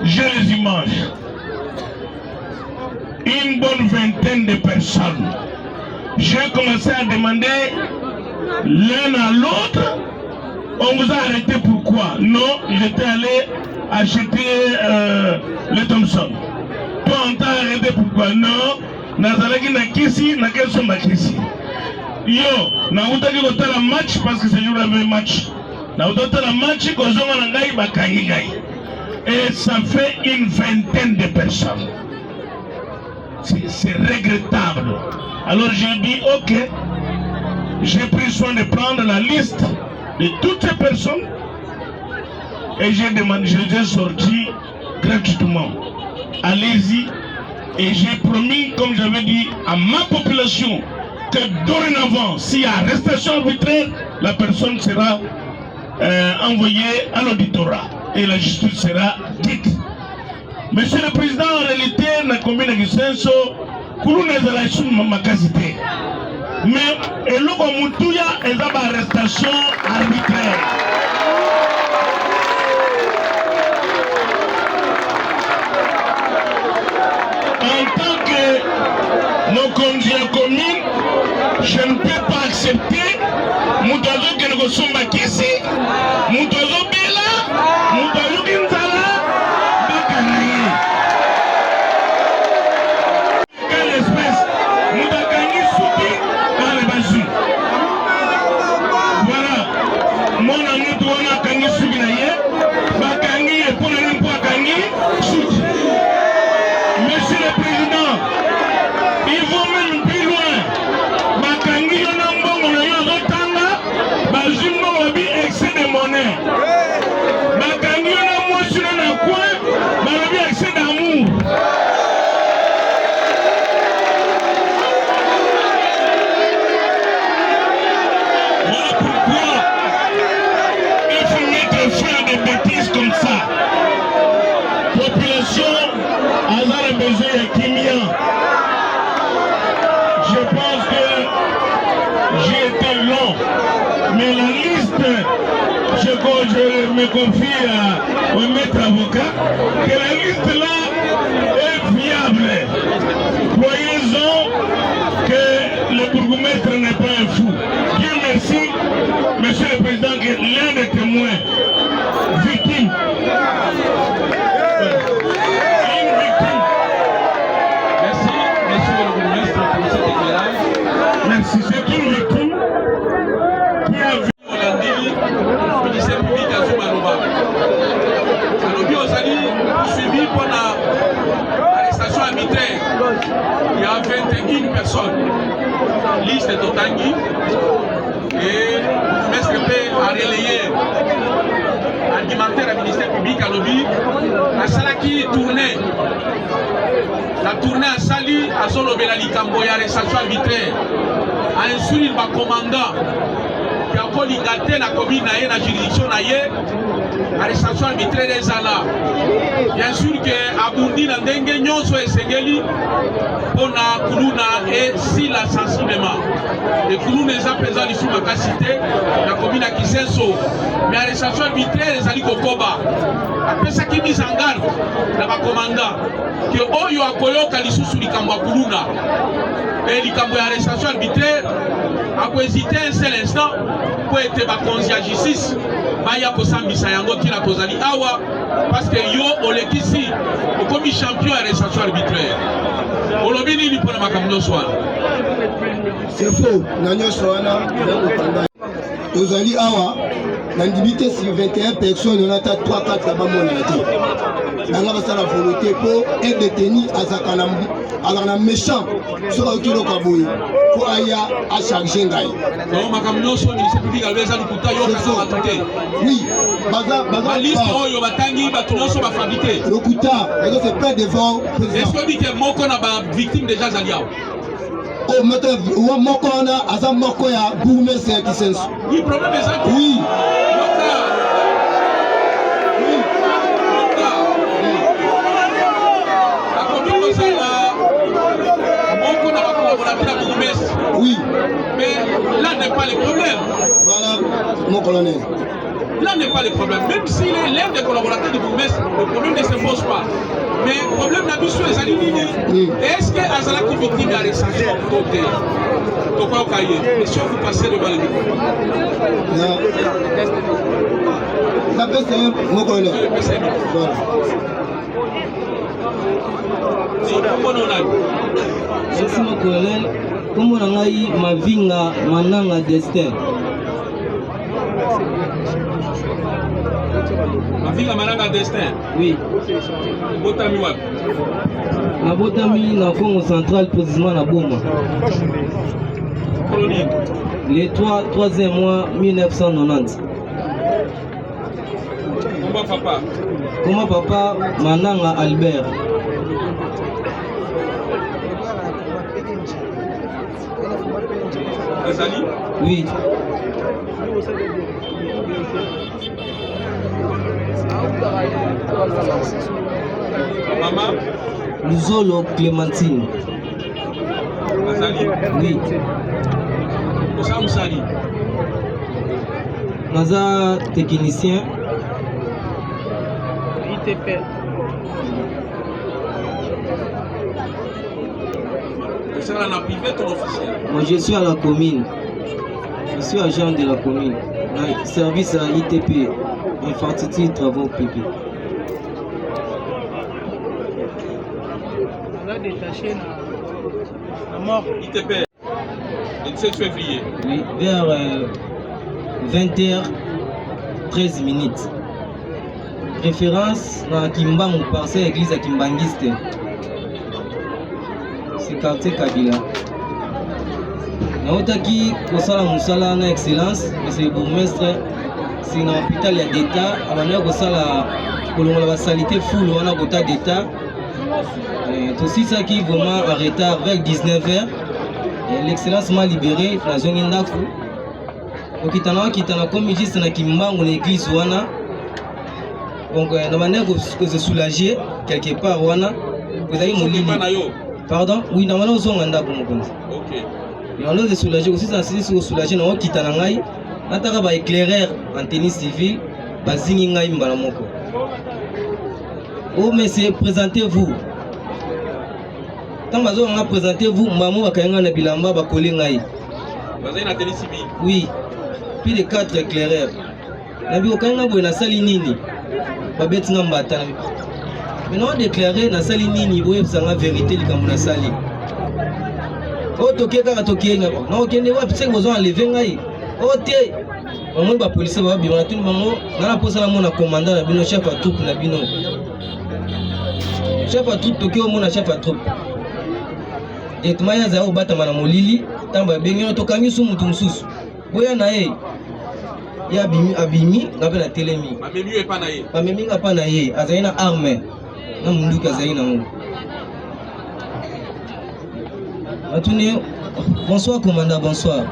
J'ai les images. Une bonne vingtaine de personnes. J'ai commencé à demander l'un à l'autre. On vous a arrêté pourquoi? Non, j'étais allé acheter le Thompson. Toi, on t'a arrêté pourquoi? Non, Nazalaki na kisi, na kelso ma kisi. Yo, na utaki kota la match parce que c'est jour avait match. Na utaki la match, kozonga na ngai bakangi ngai. Et ça fait une vingtaine de personnes. C'est regrettable. Alors j'ai dit, ok, j'ai pris soin de prendre la liste de toutes ces personnes et j'ai demandé, je les ai sortis gratuitement. Allez-y. Et j'ai promis, comme j'avais dit, à ma population que dorénavant, s'il y a arrestation arbitraire, la personne sera envoyée à l'auditorat et la justice sera dite. Monsieur le Président, en réalité, la commune de Gisenso, Kouloune est la makasité. Mais et l'eau comme Moutouya est une arrestation arbitraire. En tant que nos conduits commune, je ne peux pas accepter Moutazo que nous sommes ici, Moutazo Bela, Moutazo Kinzala, Bakanaye. Quelle espèce? Moutakani Soubi, Alebazu. Voilà. Mon ami Douana Kangi Soubi Naye, Bakangi et pour le Nimpo Kangi, Soubi. Monsieur le Président, ils vont même plus loin. Bakangi Yonambo, on a eu un retanga, Bazumbo Wabi, excès de monnaie. Voilà pourquoi il faut mettre fin à des bêtises comme ça. Population, Azar besoin de Kimia. Je pense que j'ai été long, mais la liste, je me confie au maître avocat, que la liste là est viable. Croyez-en que le bourgmestre n'est pas un fou. Dieu merci, monsieur le président, que l'un des témoins victimes, merci, c'est une victime qui a vu le ministère public à Zoumanova. Alors, bien, suivi pour l'arrestation arbitraire. Il y a 21 personnes. Liste de Tanguy et MSP a relayé argumentaire du ministère public à Lobby. La salle qui tournait. La tournée à Sali, à Zolobela Likambo, il y a arrestation arbitraire. A instruit le commandant qui a colligé la commune dans la juridiction, arrestation arbitraire des Zala. Bien sûr que Abundi n'a dengue nyonso et Sengeli on a Kuluna et si la sensiblement. Et Kuluna les a pesé sur ma capacité, la commune à Kisenso. Mais arrestation arbitraire les Ali Kokoba. Après ça qui mise en garde, la commandant que Oyo Akoyo Kalisu sur Likamba Kuluna. Et Likambo arrestation arbitraire a hésité un seul instant pour être conduit à justice. Maya Kosambisa Yango qui la Kozali Awa parce que yo olekisi comme champion arrestation arbitraire. Olobini ni pour la makamno soir. C'est faux. Nanyo Soana, Ozali Awa, l'indibité sur 21 personnes, on a 3-4 là-bas mon été. Dans la volonté pour être détenu à Zakanambi. Alors on a méchant sur le kilo Kaboui pour aller à charger Ngaï. Oui, la liste oyo batangi batunoso ba fabriquer. Le Kouta, c'est pas devant président. Est-ce que dit que moko na ba victime déjà Zaliao? Oh, maintenant, moko na azam moko ya bourgmestre qui sens. Oui, problème est ça. Oui. Oui. Mais là n'est pas le problème. Voilà, mon colonel. Là n'est pas le problème. Même s'il est l'un des collaborateurs du bourgmestre, le problème ne se pose pas. Mais le problème n'a plus sur les alignés. Est-ce que Azala qui victime a ressenti son côté? Pourquoi au cahier? Monsieur, vous passez devant le micro. Ça peut être mon colonel. Voilà. Merci mon colonel. Comment on a eu ma vie mananga destin? Ma vie mananga destin? Oui. Botami wapi? Na Botami na Congo central précisément na Boma. Colonie. Le 3e mois 1990. Comment papa? Comment papa mananga Albert? Azali? Oui. Maman? Luzolo Clémentine. Azali? Oui. Osa Moussali? Naza technicien. ITP. Moi, je suis à la commune. Je suis agent de la commune. Service à ITP, infrastructure travaux publics. On a détaché la mort. ITP, le 17 février. Oui, vers 20h13 minutes. Référence dans Kimbangu, parcelle église à Kimbangiste. C'est quartier Kabila. Naotaki kosala musala na excellence, mais le bourgmestre c'est un hôpital d'État, amana kosala kolongola ba salité full wana kota d'État. Tout ça qui vraiment en retard vers 19h. L'excellence m'a libéré dans zone ndaku. okitana comme juste na kimbango na église wana. Donc na manière que se soulager quelque part wana. Vous avez mon lit. Pardon? Oui, na wana ozonga ndako mokonzi. OK. Et on a se soulager aussi ça c'est se soulager na okitana ngai. Nataka ba éclaireur en tenue civile bazingi ngai mbala moko. Oh monsieur, présentez-vous. Quand bazo nga présentez-vous, maman bakayanga na bilamba bakole ngai. Bazai na tenue civile. Oui. Puis les 4 éclaireurs. Na bi okanga boye na sali nini? Babeti nga mbata. Maintenant déclarer na sali nini boye sanga vérité likambo na sali. Oh toke kaka toke nga. Na okende wapi se bozo enlever ngai. Oh té. Omo ba police ba bima tuni bango na posa na mona commandant na bino chef à troupe na bino. Chef à troupe toke omo na chef à troupe. Et maya za obata mana molili tamba benyo tokangi su mutu mususu. Boya na ye. Ya abimi ngabe na telemi. Amemi e pa na ye. Amemi nga pa na ye, azaina arme. Na munduka zaina ngo. Atuni bonsoir commandant, bonsoir.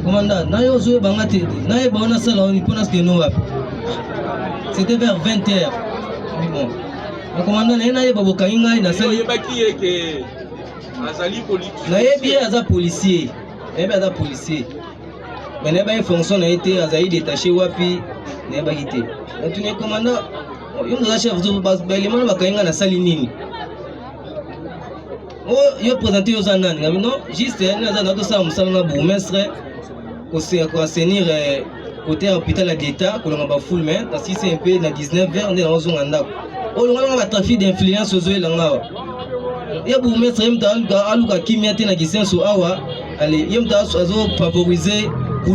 Commandant, na yo zo bangate, na ye bona sala on pona ce que nous a. C'était vers 20h. Bon. Le commandant na ye babo kainga na sala yebaki e ke azali politique. Na ye bien aza policier. Ebe aza policier. Mais n'a pas fonction n'a été azaï détaché wapi n'a pas quitté. Donc tu n'es commandant, il nous a chef de base, les gens vont na sali nini. Oh, il a présenté aux anans, non? Juste un azan de ça, on s'en a bourgmestre, qu'on assainir côté hôpital d'État, qu'on a pas full main, parce que c'est un peu dans 19h, on est dans un andap. Oh, on a un trafic d'influence aux yeux là. Il y a bourgmestre, il y a un gars qui met na question sur awa, allez, il y a un favoriser. Ah,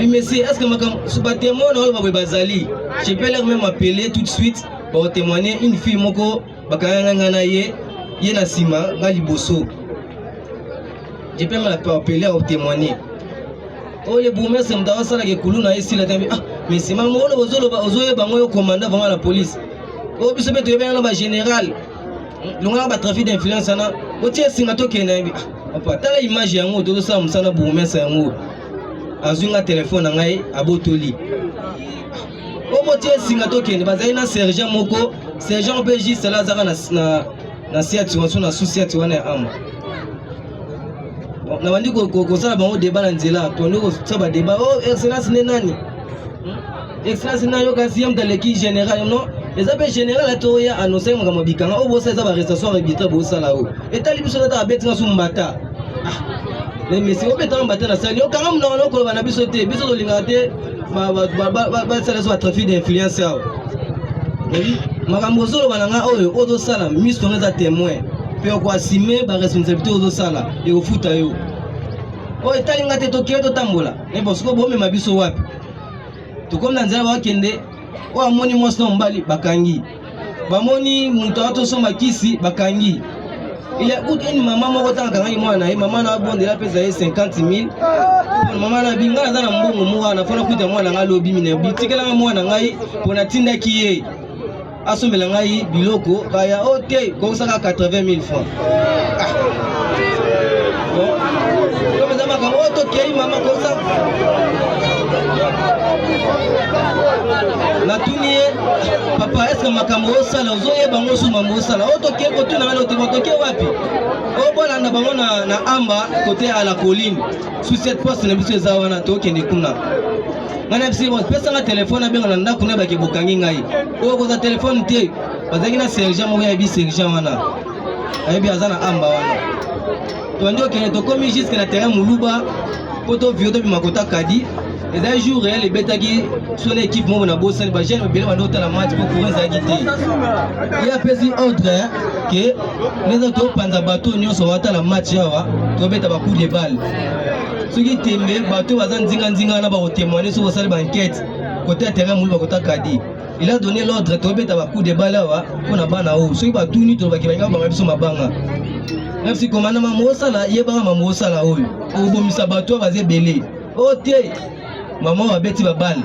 monsieur, est-ce que je peux témoigner bazali? Je peux leur même appeler tout de suite pour témoigner une fille moko bakanga ye na sima ngali bosso. Je peux m'appeler pour témoigner. Oh les bourgmestres me dawa sala ke kuluna ici la tambi. Ah, mais c'est maman le ozoye bango yo commandant vraiment la police. Oh biso beto yeba na général. Longa ba trafic d'influence na. Otie singato kenabi. Papa, tala image yango to ça musana bourgmestre yango. Azunga téléphone ngai abotoli. Omo tie singato kende bazali na sergent moko, sergent PJ cela zaka na situation na société wana am. Na bandi ko sala bango débat na nzela, to ndiko saba débat. Oh, excellence ne nani? Excellence na yo kasi yam dans l'équipe générale non? Les appels généraux to ya annoncer ngamo bikanga o bosa za ba arrestation arbitraire bo sala o. Etali biso na betinga su mbata. Les messieurs obeta mbata na sali o kanga mna ko bana biso te biso to lingate ba sala so trafic d'influence yao. Oui, makambo zolo bananga oyo ozo sala miso ngeza témoin. Pe ko assumer ba responsabilité ozo sala et au futa yo. O etali ngate to kieto tambola. Ne bosiko bo me mabiso wapi? To comme na nzala ba kende o amoni mwasi na mbali bakangi bamoni mutu atosomba kisi bakangi il a une maman moko tanga ngai mwana ye maman na bondela pesa ye 50 000 maman na binga na mbongo mwa na fona kuita mwana nga lobi mine bitikela mwana ngai pona tinda kiye asomela ngai biloko kaya ok ko saka 80 000 francs bon comme ça maka auto kei maman ko ça la tunie papa est-ce que makambo osala ozoye bango su mambo osala otoke ko tuna ngalo toke wapi o bona na bango na amba côté à la colline sous cette poste na biso zawana to kende kuna ngana bisi bon pesa nga téléphone abenga na ndako na baki bokangi ngai o ko za téléphone te bazaki na sergent mo ya bi sergent wana ayebi azana amba wana to ndio kende to komi jusque na terrain muluba poto vioto bi makota kadi. Et un jour, les bêtas qui sont l'équipe, moi, on a bossé, les gens, ils ont fait la match pour courir sa guitare. Il a fait un ordre que les autres, pendant le bateau, nous sommes à la match, ils ont fait un coup de balle. Ceux qui t'aiment, le bateau, ils ont témoigné sur la banquette, côté terrain, côté Kadi. Il a donné l'ordre, ils ont fait un coup de balle pour la banque. Ceux qui ont tout nu, ils ont fait un coup de balle. Même si le commandant Mamosala, il y a un Mamosala, il y a un bateau, il y a un belé. Oh, maman va bêti ba balle.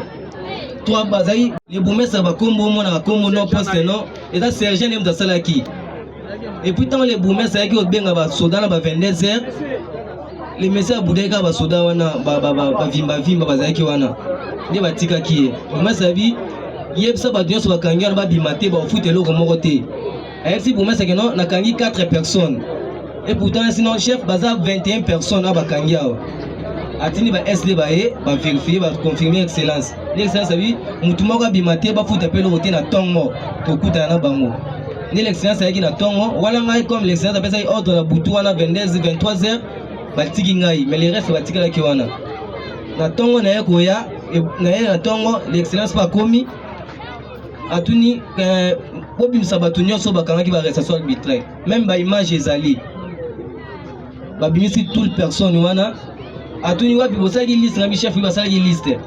Toi bazaï, les boumesses va combo mon na combo non poste non. Et ça sergent même dans cela qui. Et puis tant les boumesses qui au bien va soda na ba 22h. les messages boudeka ba soda wana ba vimba bazaki wana nde batika ki moi sabi yebsa ba nyonso bakangi wana ba bimate ba ofute eloko moko te ayebisi pour moi c'est que non nakangi 4 personnes et pourtant sinon chef baza 21 personnes abakangi awa atini ba SD ba vérifier ba confirmer excellence l'excellence sabi mutu moko abimate ba futa pe eloko te na tongo tokutana na bango ni l'excellence ayaki na tongo wala ngai comme l'excellence apesa ordre na butu wana 22 23h batiki ngai mais les restes batikalaki wana na tongo na ye koya na ye na tongo l'excellence pa komi atuni bobimisa bato nyonso bakangaki baarrestation arbitraire même baimage ezali babimisi toute personne wana atuni wapi bosalaki liste na bichef basalaki liste